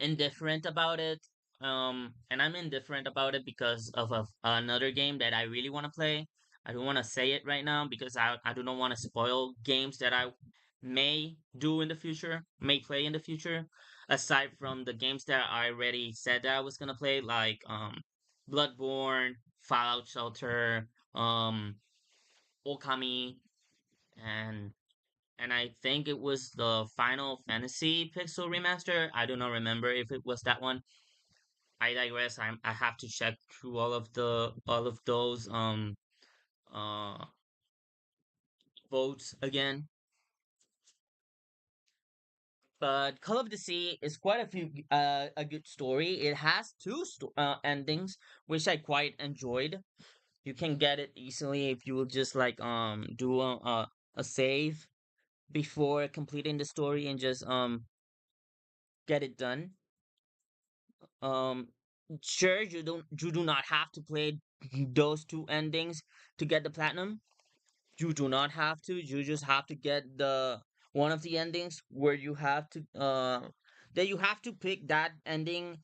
indifferent about it. And I'm indifferent about it because of another game that I really want to play. I don't want to say it right now because I do not want to spoil games that I may do in the future, may play in the future. Aside from the games that I already said that I was gonna play, like Bloodborne, Fallout Shelter, Okami, and I think it was the Final Fantasy Pixel remaster. I do not remember if it was that one. I digress. I have to check through all of those uh votes again. But Call of the Sea is quite a good story. It has two endings, which I quite enjoyed. You can get it easily if you will just like do a save before completing the story and just get it done. Um, sure, you do not have to play those two endings to get the platinum. You do not have to. You just have to get the one of the endings where you have to that you have to pick that ending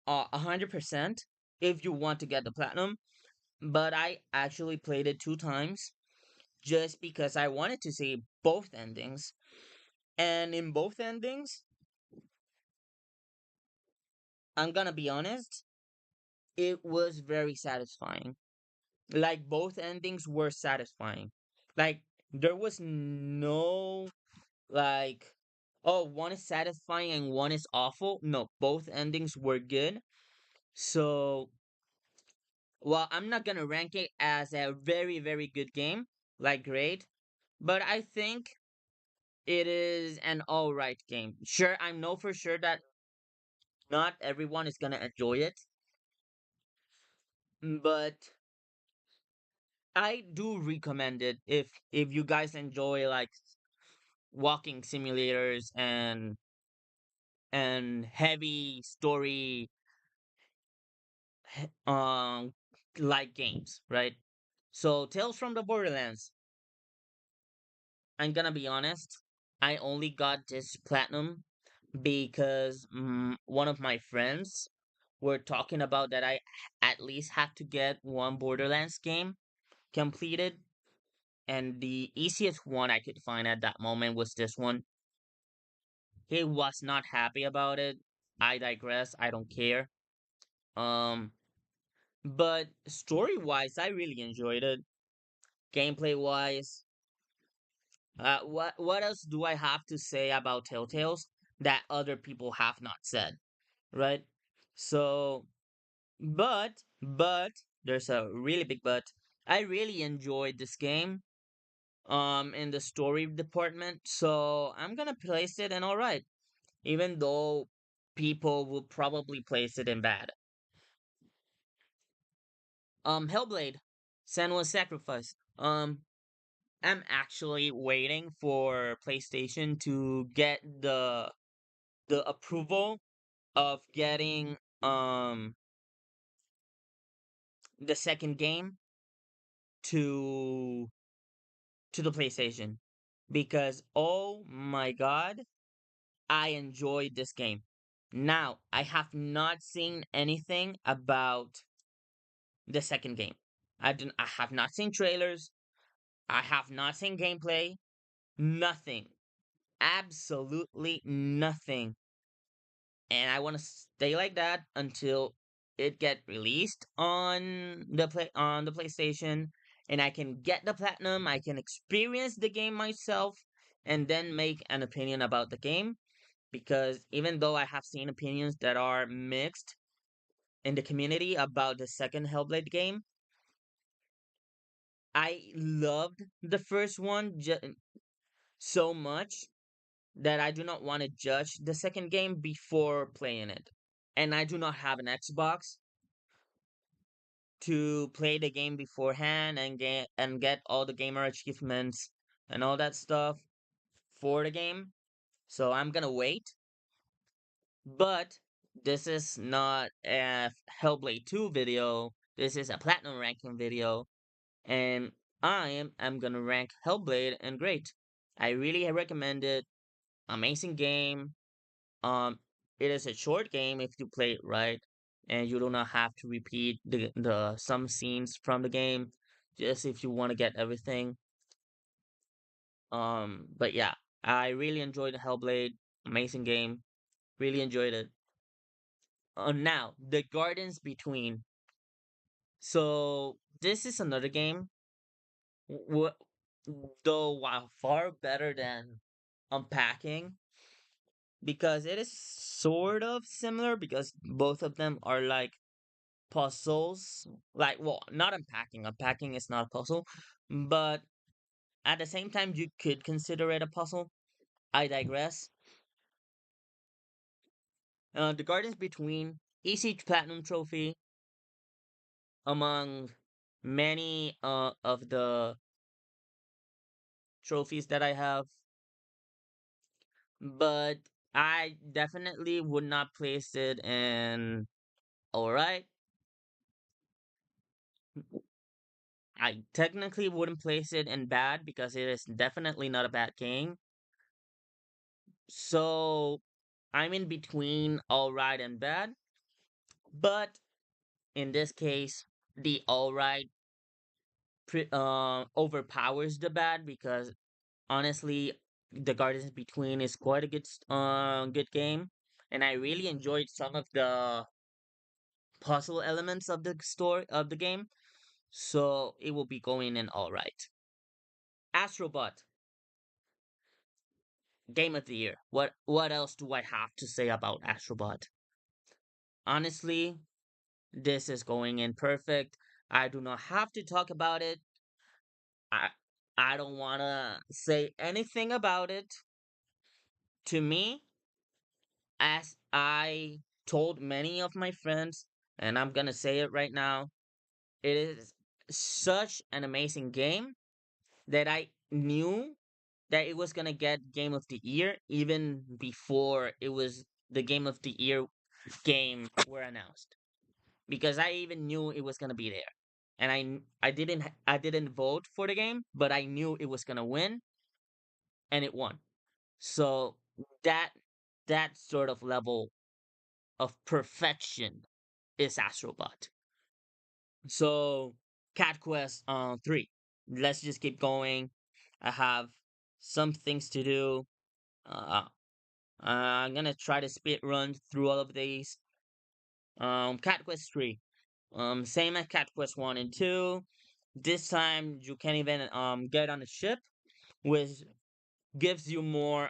100%. if you want to get the platinum. But I actually played it 2 times just because I wanted to see both endings. And in both endings, I'm gonna be honest, it was very satisfying. Like both endings were satisfying. Like there was no like, oh, one is satisfying and one is awful. No, both endings were good. So, well, I'm not gonna rank it as a very, very good game, like great, but I think it is an alright game. Sure, I know for sure that not everyone is gonna enjoy it, but I do recommend it if you guys enjoy like walking simulators and heavy story um like games, right? So Tales from the Borderlands, I'm gonna be honest, I only got this platinum because one of my friends were talking about that I at least had to get one Borderlands game completed, and the easiest one I could find at that moment was this one. He was not happy about it. I digress. I don't care. Um, but story wise, I really enjoyed it. Gameplay wise, what else do I have to say about Telltales that other people have not said, right? So, but there's a really big but. I really enjoyed this game. In the story department, so I'm gonna place it in all right, even though people will probably place it in bad. Hellblade, Senua's Sacrifice. I'm actually waiting for PlayStation to get the approval of getting the second game to to the PlayStation because oh my god, I enjoyed this game. Now, I have not seen anything about the second game. I have not seen trailers. I have not seen gameplay. Nothing. Absolutely nothing. And I want to stay like that until it get released on the PlayStation and I can get the platinum, I can experience the game myself and then make an opinion about the game because even though I have seen opinions that are mixed in the community about the second Hellblade game, I loved the first one so much that I do not want to judge the second game before playing it. And I do not have an Xbox to play the game beforehand and get all the gamer achievements and all that stuff for the game. So I'm gonna wait. But this is not a Hellblade 2 video. This is a platinum ranking video. And I'm gonna rank Hellblade and great. I really recommend it. Amazing game. Um, it is a short game if you play it right, and you do not have to repeat the some scenes from the game, just if you want to get everything. But yeah, I really enjoyed Hellblade. Amazing game. Really enjoyed it. Now the Gardens Between. So this is another game, w- though while far better than Unpacking because it is sort of similar because both of them are like puzzles. Like, well, not unpacking. Unpacking is not a puzzle, but at the same time, you could consider it a puzzle. I digress. The Gardens Between, easy platinum trophy among many of the trophies that I have, but I definitely would not place it in alright. I technically wouldn't place it in bad because it is definitely not a bad game. So I'm in between alright and bad. But in this case, the all right overpowers the bad because honestly, the Gardens Between is quite a good game, and I really enjoyed some of the puzzle elements of the story of the game. So it will be going in all right. Astrobot, Game of the Year. What else do I have to say about Astrobot? Honestly, this is going in perfect. I do not have to talk about it. I I don't want to say anything about it. To me, as I told many of my friends, and I'm going to say it right now, it is such an amazing game that I knew that it was going to get Game of the Year even before it was the Game of the Year game were announced, because I even knew it was going to be there. And I didn't vote for the game, but I knew it was going to win, and it won. So that that sort of level of perfection is Astrobot. So Cat Quest 3. Let's just keep going. I have some things to do. Uh, I'm gonna try to speed run through all of these. Cat Quest 3. Same as Cat Quest 1 and 2. This time you can even get on a ship, which gives you more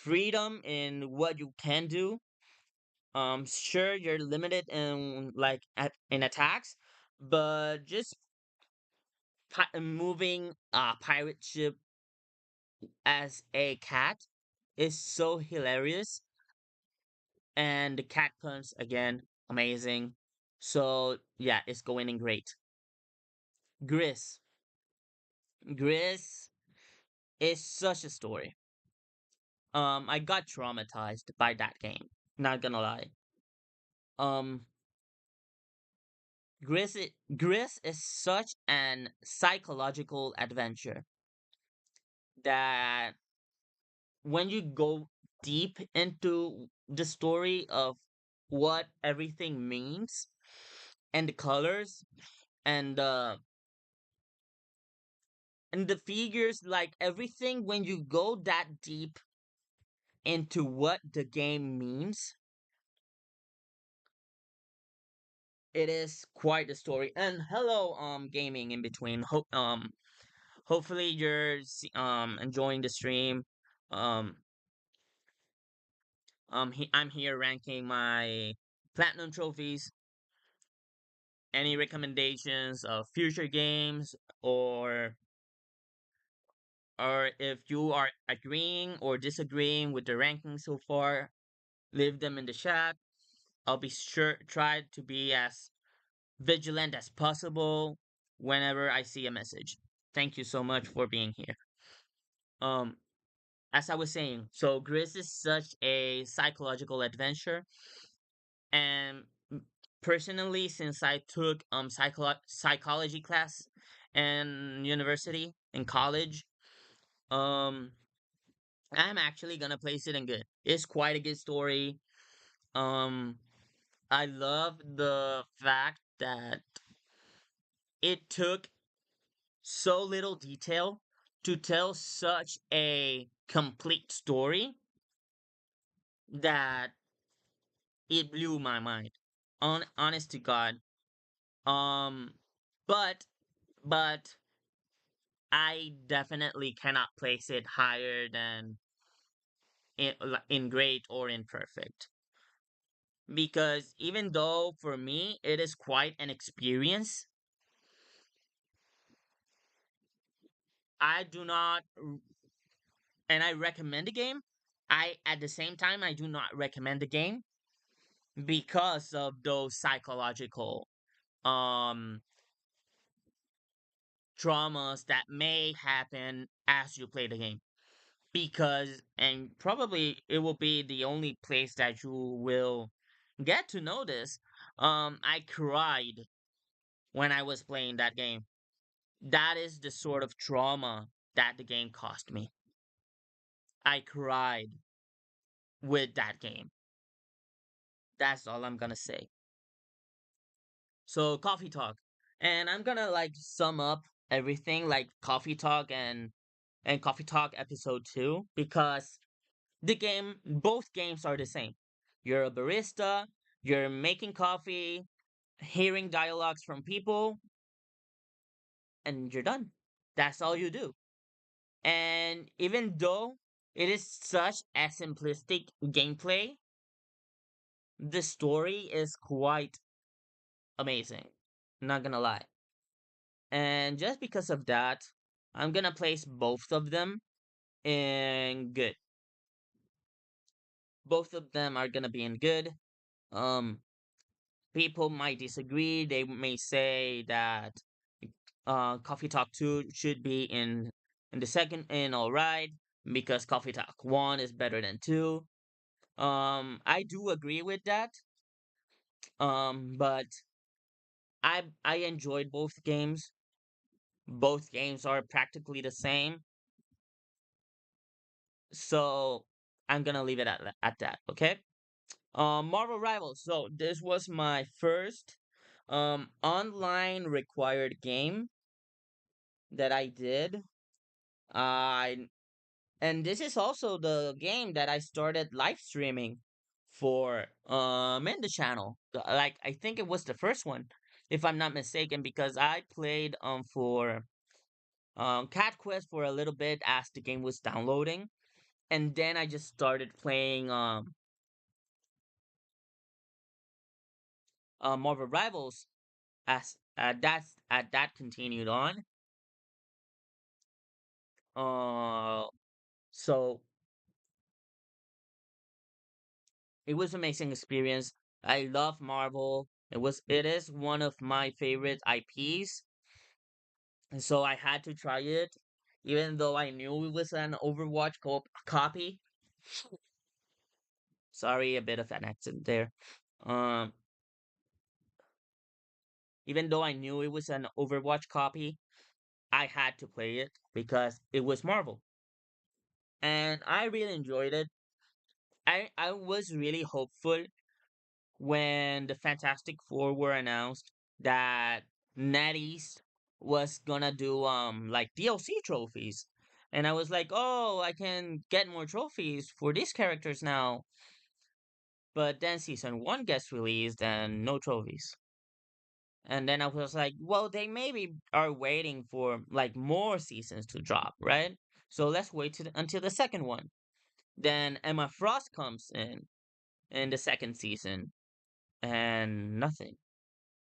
freedom in what you can do. Sure, you're limited in in attacks, but just moving a pirate ship as a cat is so hilarious. And the cat punch again, amazing. So yeah, it's going in great. Gris, Gris is such a story. I got traumatized by that game. Not gonna lie. Um, Gris is such an psychological adventure that when you go deep into the story of what everything means and the colors and the figures, like everything, when you go that deep into what the game means, it is quite a story. And hello, gaming in between. Hopefully you're enjoying the stream. Um, I'm here ranking my platinum trophies. Any recommendations of future games, or if you are agreeing or disagreeing with the rankings so far, leave them in the chat. I'll be sure try to be as vigilant as possible whenever I see a message. Thank you so much for being here. Um, as I was saying, so Gris is such a psychological adventure, and personally, since I took psychology class in university in college, um, I'm actually gonna place it in good. It's quite a good story. Um, I love the fact that it took so little detail to tell such a complete story that it blew my mind. Honest to God. Um, but but I definitely cannot place it higher than in great or in perfect, because even though for me it is quite an experience, I do not and I recommend the game. I At the same time I do not recommend the game because of those psychological um traumas that may happen as you play the game, because and probably it will be the only place that you will get to know this. I cried when I was playing that game. That is the sort of trauma that the game cost me. I cried with that game. That's all I'm gonna say. So coffee talk, and I'm gonna like sum up everything like coffee talk and coffee talk episode 2 because both games are the same. You're a barista, you're making coffee, hearing dialogues from people, and you're done. That's all you do. And even though it is such a simplistic gameplay, the story is quite amazing. Not gonna lie. And just because of that, I'm gonna place both of them in good. Both of them are gonna be in good. Um, People might disagree. They may say that Coffee Talk 2 should be in the second in all right because Coffee Talk 1 is better than 2. I do agree with that. But I enjoyed both games. Both games are practically the same. So I'm gonna leave it at that, okay? Marvel Rivals. So this was my first online required game that I did. I and this is also the game that I started live streaming for in the channel. Like I think it was the first one, if I'm not mistaken, because I played for Cat Quest for a little bit as the game was downloading, and then I just started playing Marvel Rivals as that continued on. Uh, so it was an amazing experience. I love Marvel. It is one of my favorite IPs, and so I had to try it, even though I knew it was an Overwatch copy. Sorry, a bit of an accent there. Um, even though I knew it was an Overwatch copy, I had to play it because it was Marvel, and I really enjoyed it. I was really hopeful when the Fantastic Four were announced that NetEase was gonna do like DLC trophies. And I was like, "Oh, I can get more trophies for these characters now." But then season 1 gets released and no trophies. And then I was like, "Well, they maybe are waiting for like more seasons to drop, right? So let's wait until the second one." Then Emma Frost comes in the second season and nothing.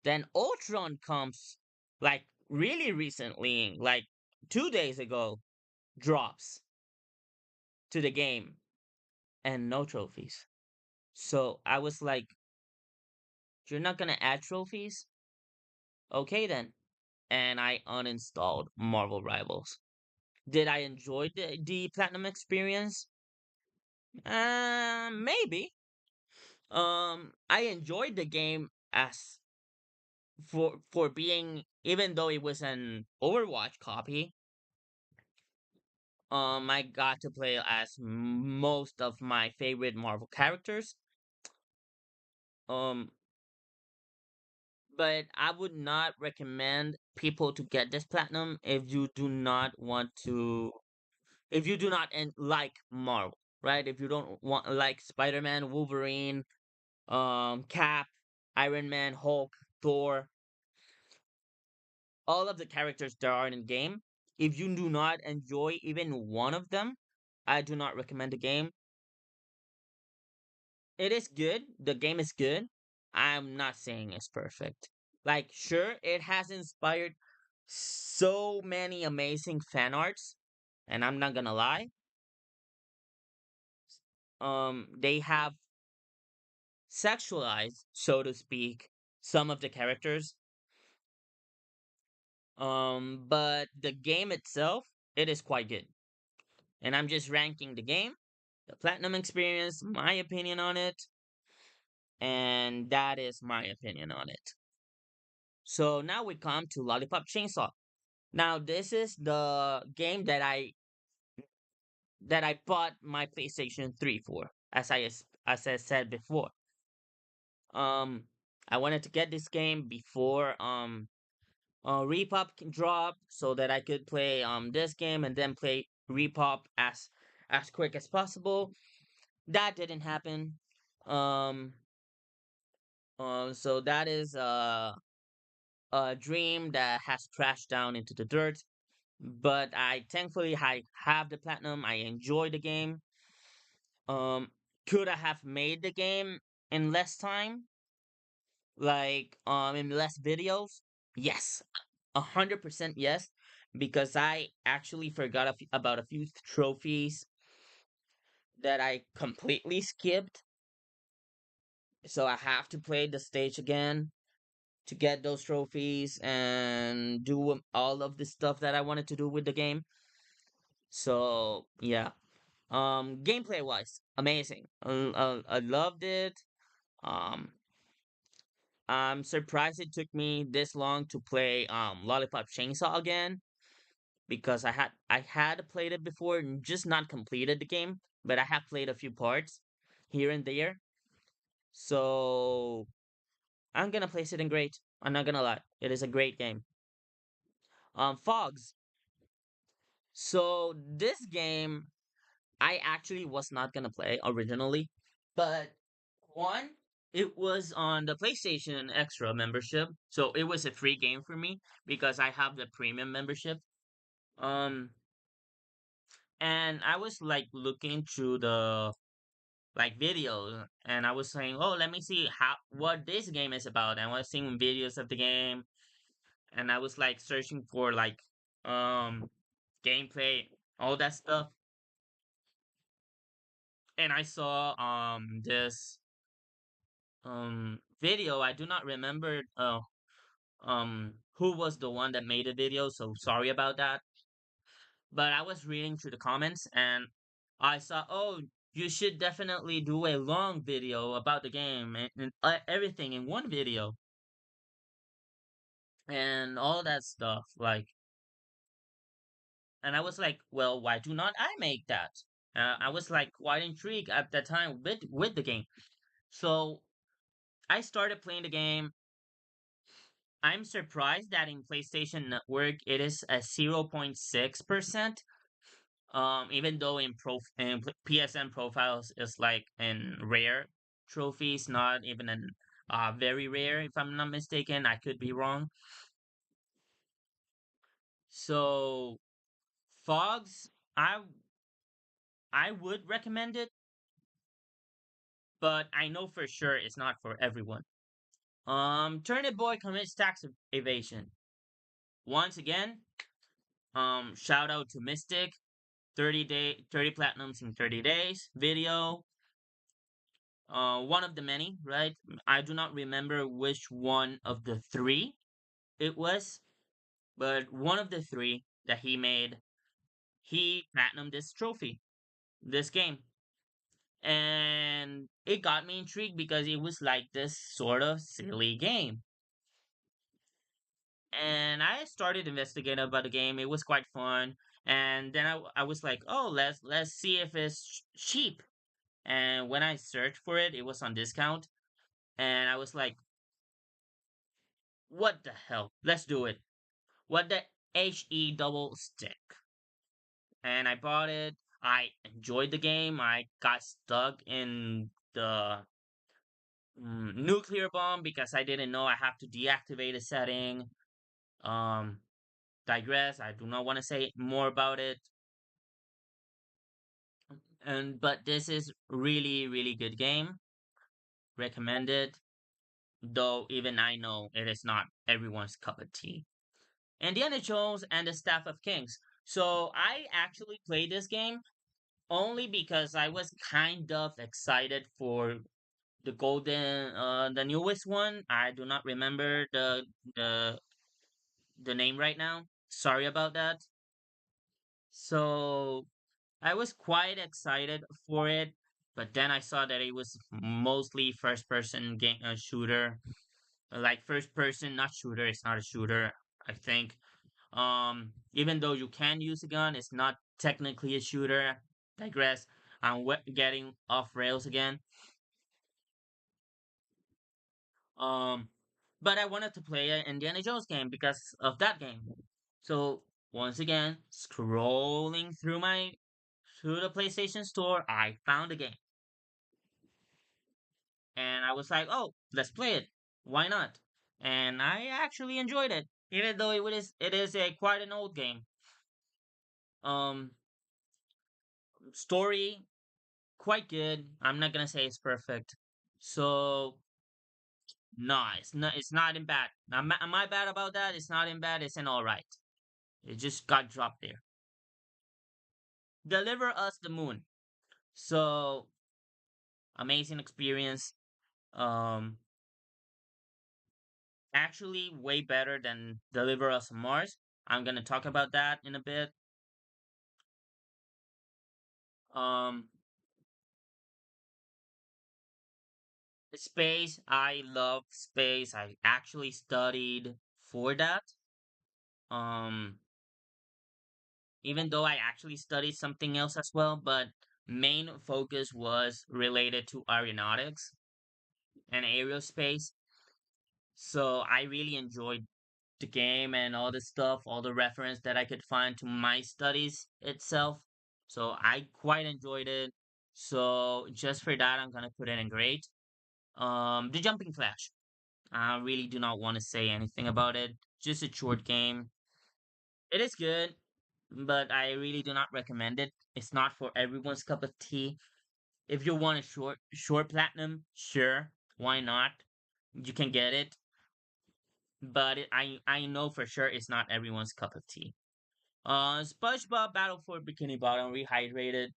Then Ultron comes like really recently, like 2 days ago, drops to the game and no trophies. So I was like, you're not gonna add trophies? Okay then. And I uninstalled Marvel Rivals. Did I enjoy the Platinum experience? Maybe. I enjoyed the game as for being, even though it was an Overwatch copy, I got to play as most of my favorite Marvel characters. Um, but I would not recommend people to get this platinum if you do not want to, if you do not like Marvel, right? If you don't want like Spider-Man, Wolverine, Cap, Iron Man, Hulk, Thor, all of the characters that are in the game. If you do not enjoy even one of them, I do not recommend the game. It is good. The game is good. I'm not saying it's perfect. Like, sure, it has inspired so many amazing fan arts, and I'm not gonna lie. They have sexualized, so to speak, some of the characters. But the game itself, it is quite good. And I'm just ranking the game, the platinum experience, my opinion on it, and that is my opinion on it. So now we come to Lollipop Chainsaw. Now this is the game that I bought my PlayStation 3 for, as I said before. Um, I wanted to get this game before Repop can drop so that I could play this game and then play Repop as quick as possible. That didn't happen. Um, so that is a dream that has crashed down into the dirt. But I have the platinum. I enjoy the game. Um, could I have made the game in less time? Like in less videos? Yes, 100% yes. Because I actually forgot about a few trophies that I completely skipped. So I have to play the stage again to get those trophies and do all of the stuff that I wanted to do with the game. So yeah, gameplay wise, amazing. I loved it. Um, I'm surprised it took me this long to play Lollipop Chainsaw again because I had played it before and just not completed the game, but I have played a few parts here and there. So I'm gonna place it in great. I'm not gonna lie, it is a great game. Fogs. So this game I actually was not gonna play originally, but one, it was on the PlayStation Extra membership, so it was a free game for me because I have the premium membership. Um, and I was like looking through the like videos, and I was saying, "Oh, let me see what this game is about." And I was seeing videos of the game, and I was like searching for like gameplay, all that stuff, and I saw this video. I do not remember who was the one that made the video, so sorry about that. But I was reading through the comments and I saw, oh, you should definitely do a long video about the game and everything in one video and all that stuff. Like, and I was like, well, why do not I make that? I was like quite intrigued at that time with the game. So I started playing the game. I'm surprised that in PlayStation Network it is a 0.6%. Even though in PSN profiles is like in rare trophies, not even in very rare, if I'm not mistaken. I could be wrong. So Fogs, I would recommend it, but I know for sure it's not for everyone. Turnip Boy commits tax evasion. Once again, shout out to Mystic, 30 platinums in 30 days video. One of the many, right? I do not remember which one of the three it was, but one of the three that he made, he platinumed this trophy, this game. And it got me intrigued because it was like this sort of silly game. And I started investigating about the game. It was quite fun. And then I was like, oh, let's see if it's cheap. And when I searched for it, it was on discount. And I was like, what the hell? Let's do it. What the HE double stick. And I bought it. I enjoyed the game. I got stuck in the nuclear bomb because I didn't know I have to deactivate a setting. Um, digress. I do not want to say more about it. And but this is really really good game. Recommended. Though even I know it is not everyone's cup of tea. Indiana Jones and the Staff of Kings. So I actually played this game only because I was kind of excited for the newest one. I do not remember the the name right now. Sorry about that. So I was quite excited for it, but then I saw that it was mostly first person game shooter, like first person, not shooter. It's not a shooter, I think. Even though you can use a gun, it's not technically a shooter. Digress. I'm getting off rails again. Um, but I wanted to play an Indiana Jones game because of that game. So once again, scrolling through the PlayStation Store, I found a game, and I was like, "Oh, let's play it. Why not?" And I actually enjoyed it, even though it is a quite an old game. Um, Story quite good. I'm not gonna say it's perfect. So no, it's not in bad. Am I bad about that? It's not in bad. It's in all right. It just got dropped there. Deliver Us the Moon. So amazing experience. Um, Actually way better than Deliver Us Mars. I'm gonna talk about that in a bit. Um, Space. I love space. I actually studied for that. Um, Even though I actually studied something else as well, but main focus was related to aeronautics and aerospace. So I really enjoyed the game and all the stuff, all the reference that I could find to my studies itself. So I quite enjoyed it. So just for that, I'm gonna put it in great. The Jumping Flash. I really do not want to say anything about it. Just a short game. It is good, but I really do not recommend it. It's not for everyone's cup of tea. If you want a short platinum, sure, why not? You can get it, but I know for sure it's not everyone's cup of tea. SpongeBob Battle for Bikini Bottom Rehydrated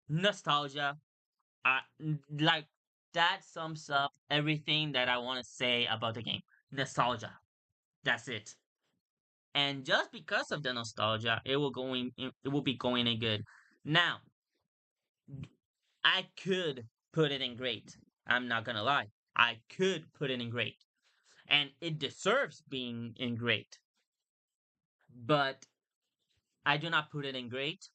nostalgia. Like that sums up everything that I want to say about the game. Nostalgia. That's it. And just because of the nostalgia, it will be going in good. Now, I could put it in great. I'm not gonna lie. I could put it in great. And it deserves being in great. But I do not put it in great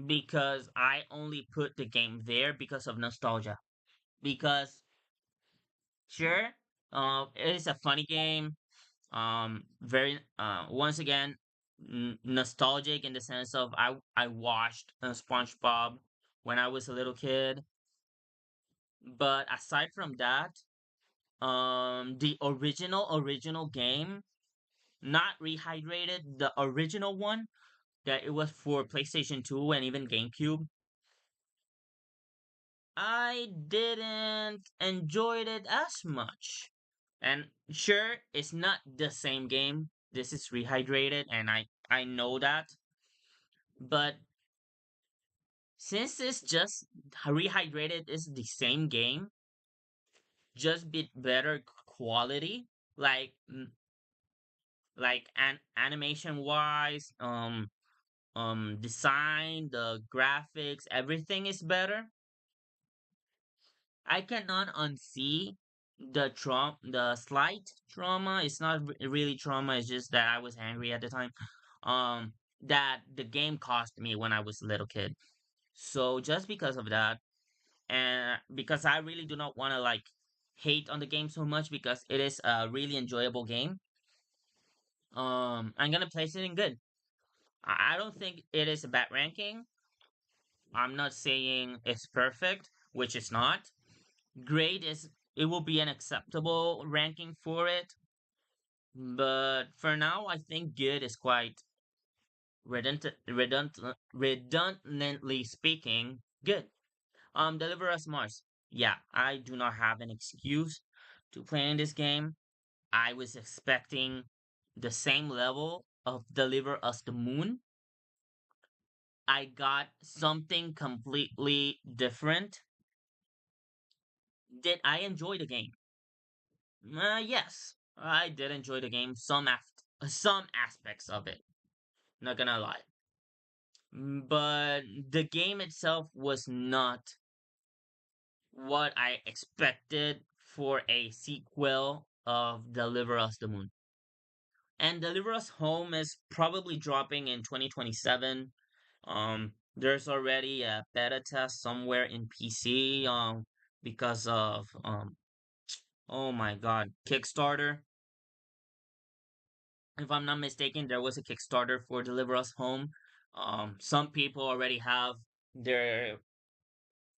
because I only put the game there because of nostalgia. Because sure, it is a funny game. Very once again nostalgic in the sense of I watched SpongeBob when I was a little kid. But aside from that, the original game, not rehydrated, the original one that it was for PlayStation 2 and even GameCube, I didn't enjoy it as much. And sure, it's not the same game. This is rehydrated, and I know that. But since it's just rehydrated, is the same game, just bit better quality, like an animation wise, design, the graphics, everything is better. I cannot unsee the slight trauma. It's not really trauma. It's just that I was angry at the time. Um, that the game cost me when I was a little kid. So just because of that, and because I really do not want to like hate on the game so much because it is a really enjoyable game. I'm gonna place it in good. I don't think it is a bad ranking. I'm not saying it's perfect, which it's not. Great is it will be an acceptable ranking for it, but for now I think good is quite redundantly speaking good. Deliver Us Mars. Yeah, I do not have an excuse to play in this game. I was expecting the same level of Deliver Us the Moon. I got something completely different. Did I enjoy the game? Yes, I did enjoy the game. Some aspects of it. Not gonna lie, but the game itself was not what I expected for a sequel of Deliver Us the Moon. And Deliver Us Home is probably dropping in 2027. There's already a beta test somewhere in PC. Because of Oh my god. Kickstarter. If I'm not mistaken, there was a Kickstarter for Deliver Us Home. Some people already have their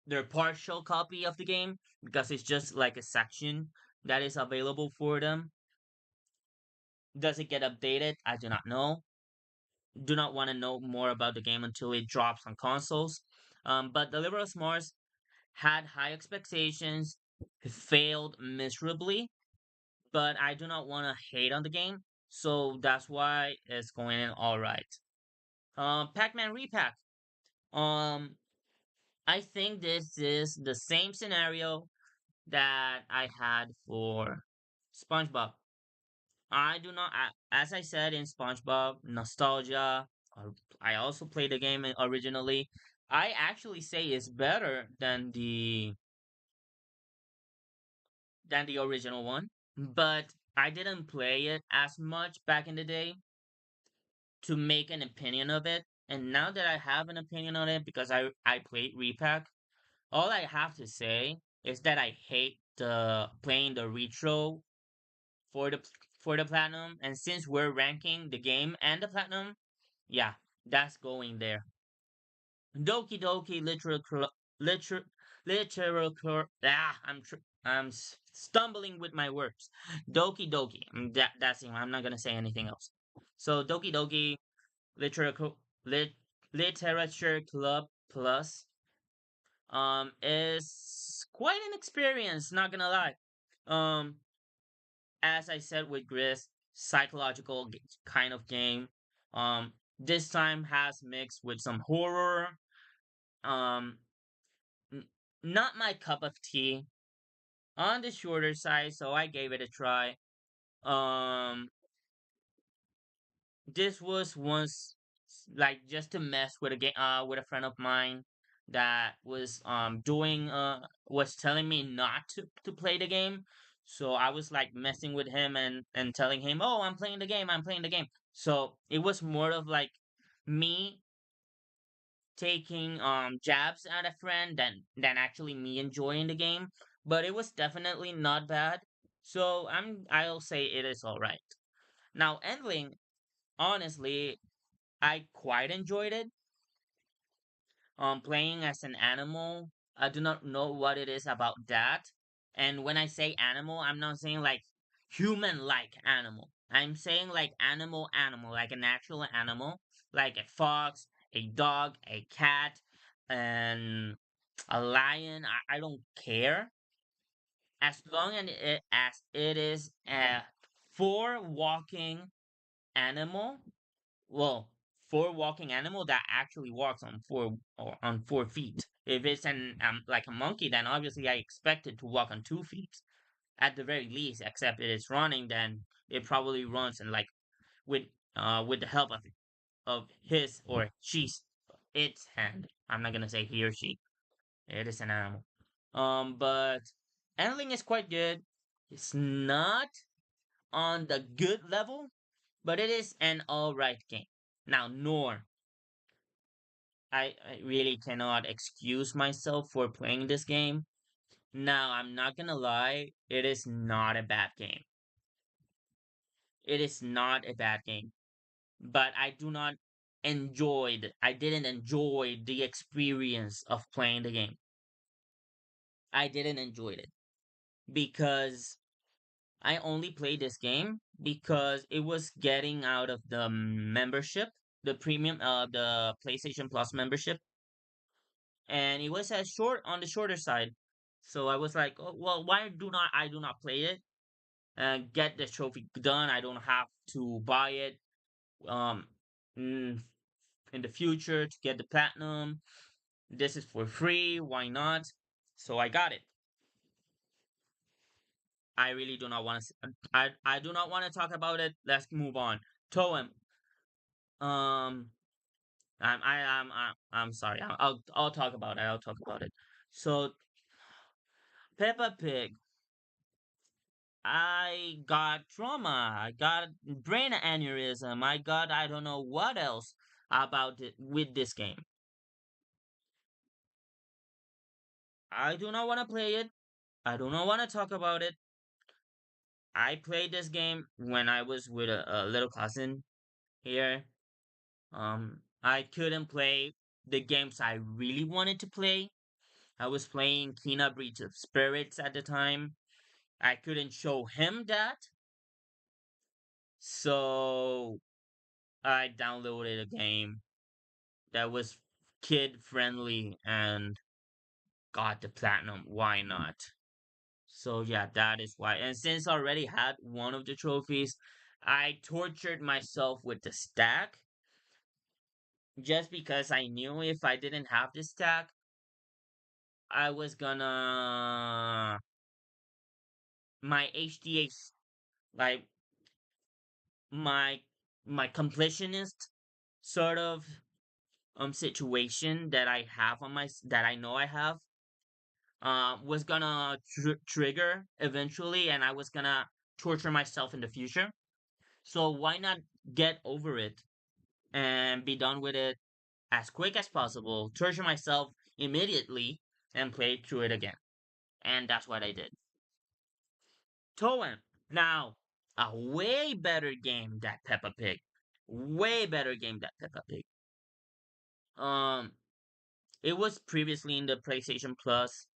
their partial copy of the game because it's just like a section that is available for them. Does it get updated? I do not know. Do not want to know more about the game until it drops on consoles. But Deliver Us Mars had high expectations, failed miserably, but I do not want to hate on the game, so that's why it's going in all right. Pac-Man Repack. Um, I think this is the same scenario that I had for SpongeBob. I do not, as I said in SpongeBob, nostalgia. I also played the game originally. I actually say it's better than the original one, but I didn't play it as much back in the day to make an opinion of it. And now that I have an opinion on it because I played Repack, all I have to say is that I hate the playing the retro for the platinum. And since we're ranking the game and the platinum, yeah, that's going there. Doki Doki literal stumbling with my words. Doki Doki. That's it. I'm not gonna say anything else. So Doki Doki Literature Lit, Literature Club Plus is quite an experience, not gonna lie. Um as I said with Gris, psychological kind of game. This time has mixed with some horror. Um n- Not my cup of tea. On the shorter side, so I gave it a try. Um this was once like just to mess with a game with a friend of mine that was telling me not to play the game. So I was like messing with him and telling him, "Oh, I'm playing the game. I'm playing the game." So it was more of like me taking jabs at a friend than actually me enjoying the game, but it was definitely not bad. So I'll say it is all right. Now, Endling, honestly, I quite enjoyed it. Playing as an animal, I do not know what it is about that. And when I say animal, I'm not saying like human-like animal. I'm saying like animal, like an actual animal, like a fox, a dog, a cat, and a lion. I don't care as long as it is a four walking animal. Well, four walking animal that actually walks on four feet. If it's an like a monkey, then obviously I expect it to walk on 2 feet at the very least. Except it is running, then it probably runs and like with with the help of his or she's its hand. I'm not gonna say he or she. It is an animal. But handling is quite good. It's not on the good level, but it is an alright game. Now, Nor, I really cannot excuse myself for playing this game. Now, I'm not gonna lie, it is not a bad game. It is not a bad game, but I didn't enjoy the experience of playing the game. I didn't enjoy it because I only played this game because it was getting out of the membership, the premium, the PlayStation Plus membership, and it was on the shorter side. So I was like, oh, well, why do not play it and get the trophy done? I don't have to buy it um in, in the future to get the platinum. This is for free. Why not? So I got it. I really do not want to. I do not want to talk about it. Let's move on. Toem. Um, I'm sorry. I'll talk about it. I'll talk about it. So Peppa Pig. I got trauma. I got brain aneurysm. I don't know what else about it with this game. I do not want to play it. I do not want to talk about it. I played this game when I was with a little cousin here. I couldn't play the games I really wanted to play. I was playing Kena Breach of Spirits at the time. I couldn't show him that, so I downloaded a game that was kid friendly and got the platinum. Why not? So yeah, that is why. And since I already had one of the trophies, I tortured myself with the stack just because I knew if I didn't have the stack, I was gonna my HDH, like my my completionist sort of situation that I have on my that I know I have was gonna trigger eventually, and I was gonna torture myself in the future. So why not get over it and be done with it as quick as possible, torture myself immediately, and play through it again. And that's what I did. Toem. Now, a way better game than Peppa Pig. Way better game than Peppa Pig. Um, it was previously in the PlayStation Plus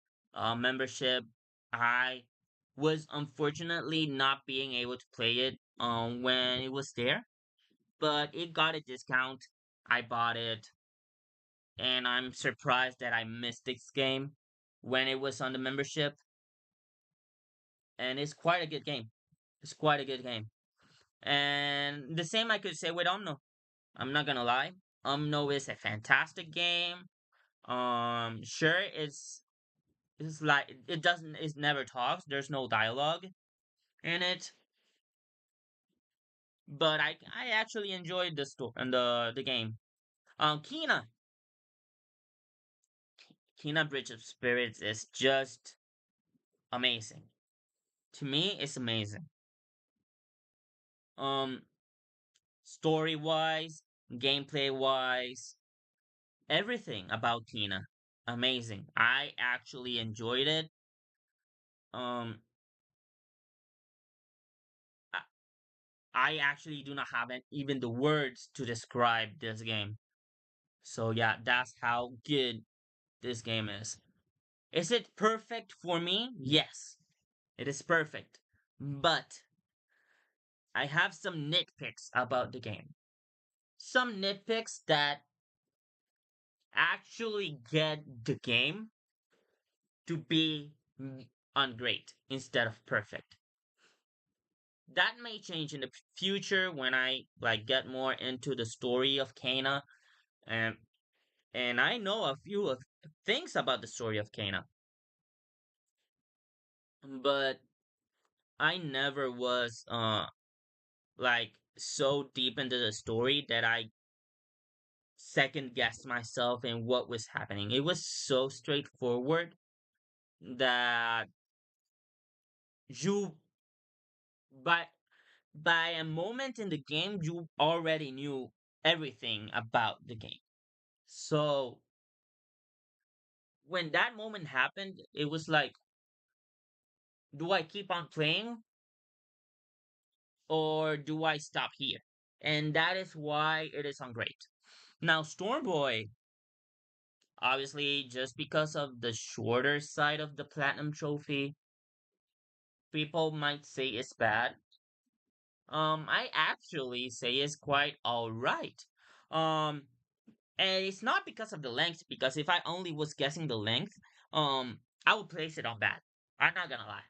membership. I was unfortunately not being able to play it when it was there, but it got a discount. I bought it, and I'm surprised that I missed this game when it was on the membership. And it's quite a good game. It's quite a good game. And the same I could say with Omno. I'm not gonna lie. Omno is a fantastic game. Sure, it's like it never talks. There's no dialogue in it, but I actually enjoyed the story and the game. Kena Kena Bridge of Spirits is just amazing. To me, it's amazing. Um, Story wise, gameplay wise, everything about Kena, amazing. I actually enjoyed it. Um, I, I actually do not have even the words to describe this game. So yeah, that's how good this game is. Is it perfect for me? Yes, it is perfect. But I have some nitpicks about the game. Some nitpicks that actually get the game to be on great instead of perfect. That may change in the future when I like get more into the story of Kana, and I know a few of things about the story of Kana, but I never was like so deep into the story that I second guessed myself in what was happening. It was so straightforward that you by by a moment in the game you already knew everything about the game. So when that moment happened, it was like, do I keep on playing or do I stop here? And that is why it is on great. Now, Stormboy, obviously, just because of the shorter side of the Platinum Trophy, people might say it's bad. I actually say it's quite alright. Um, and it's not because of the length, because if I only was guessing the length, I would place it on bad. I'm not gonna lie.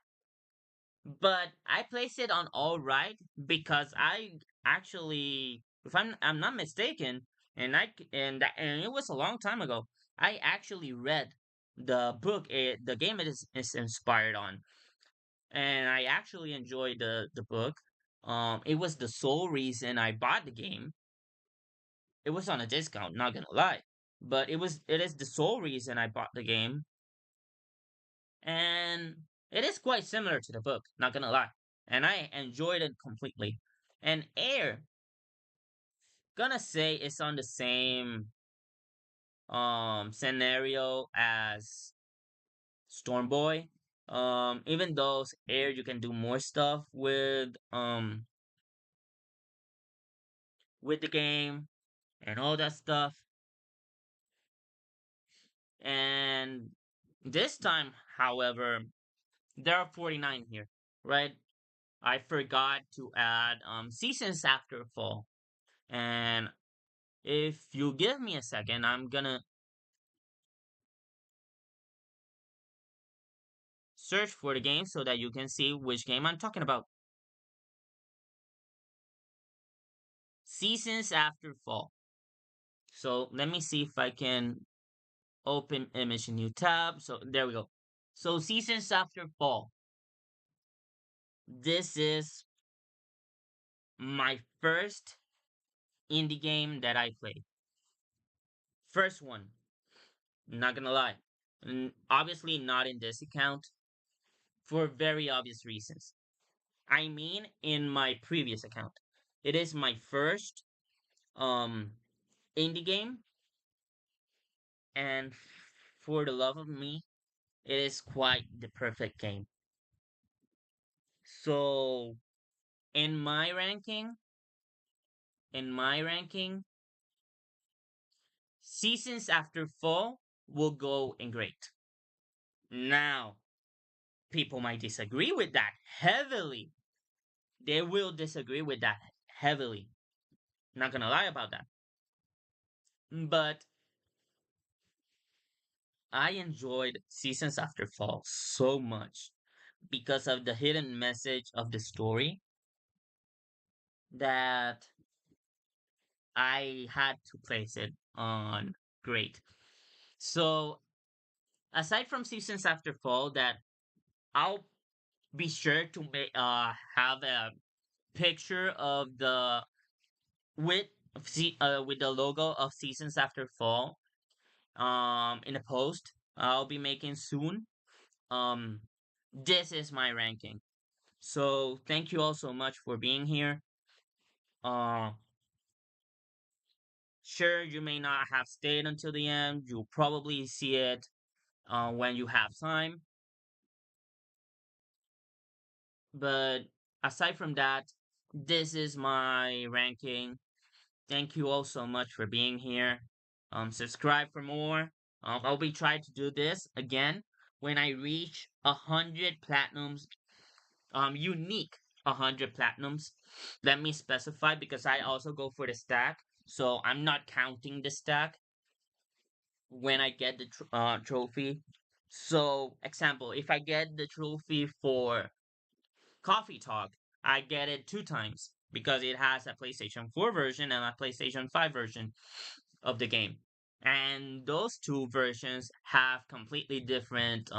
But I place it on all right because I actually, if I'm not mistaken, and it was a long time ago. I actually read the book the game is inspired on, and I actually enjoyed the book. It was the sole reason I bought the game. It was on a discount, not gonna lie, but it is the sole reason I bought the game, and it is quite similar to the book, not gonna lie. And I enjoyed it completely. And Air, gonna say it's on the same scenario as Stormboy. Even though air you can do more stuff with the game and all that stuff. And this time, however, there are 49 here, right? I forgot to add seasons after fall. And if you give me a second, I'm gonna search for the game so that you can see which game I'm talking about. Seasons after fall. So let me see if I can open image in new tab. So there we go. So seasons after fall. This is my first indie game that I played. First one. Not gonna lie. Obviously not in this account for very obvious reasons. I mean in my previous account. It is my first um indie game, and for the love of me, it is quite the perfect game. So in my ranking, in my ranking, seasons after fall will go in great. Now, people might disagree with that heavily. They will disagree with that heavily. Not gonna lie about that. But I enjoyed Seasons After Fall so much because of the hidden message of the story that I had to place it on great. So, aside from Seasons After Fall, that I'll be sure to have a picture of the with with the logo of Seasons After Fall in a post I'll be making soon. Um, this is my ranking. So thank you all so much for being here. Uh, sure, you may not have stayed until the end. You'll probably see it when you have time. But aside from that, this is my ranking. Thank you all so much for being here. Subscribe for more. I'll be trying to do this again when I reach 100 platinums. Unique 100 platinums. Let me specify because I also go for the stack, so I'm not counting the stack when I get the trophy. So, example, if I get the trophy for Coffee Talk, I get it 2 times because it has a PlayStation 4 version and a PlayStation 5 version of the game. And those two versions have completely different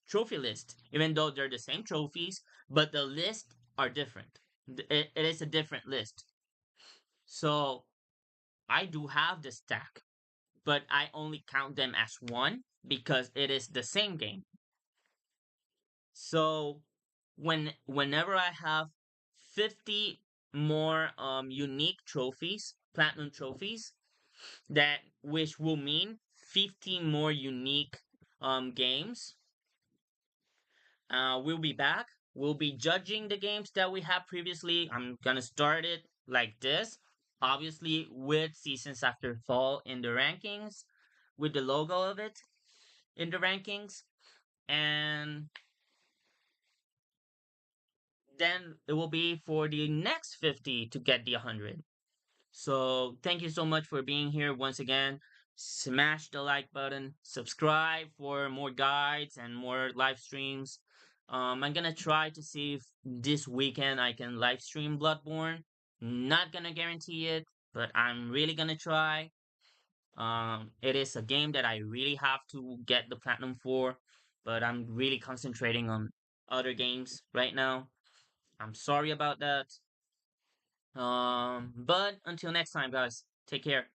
trophy lists, even though they're the same trophies, but the lists are different. It is a different list. So I do have the stack, but I only count them as one because it is the same game. So whenever I have 50 more unique trophies, platinum trophies, that which will mean 15 more unique games. We'll be back. We'll be judging the games that we have previously. I'm gonna start it like this. Obviously, with Seasons After Fall in the rankings, with the logo of it in the rankings, and then it will be for the next 50 to get the 100. So thank you so much for being here once again. Smash the like button, subscribe for more guides and more live streams. I'm gonna try to see if this weekend I can live stream Bloodborne. Not gonna guarantee it, but I'm really gonna try. It is a game that I really have to get the platinum for, but I'm really concentrating on other games right now. I'm sorry about that. But until next time, guys, take care.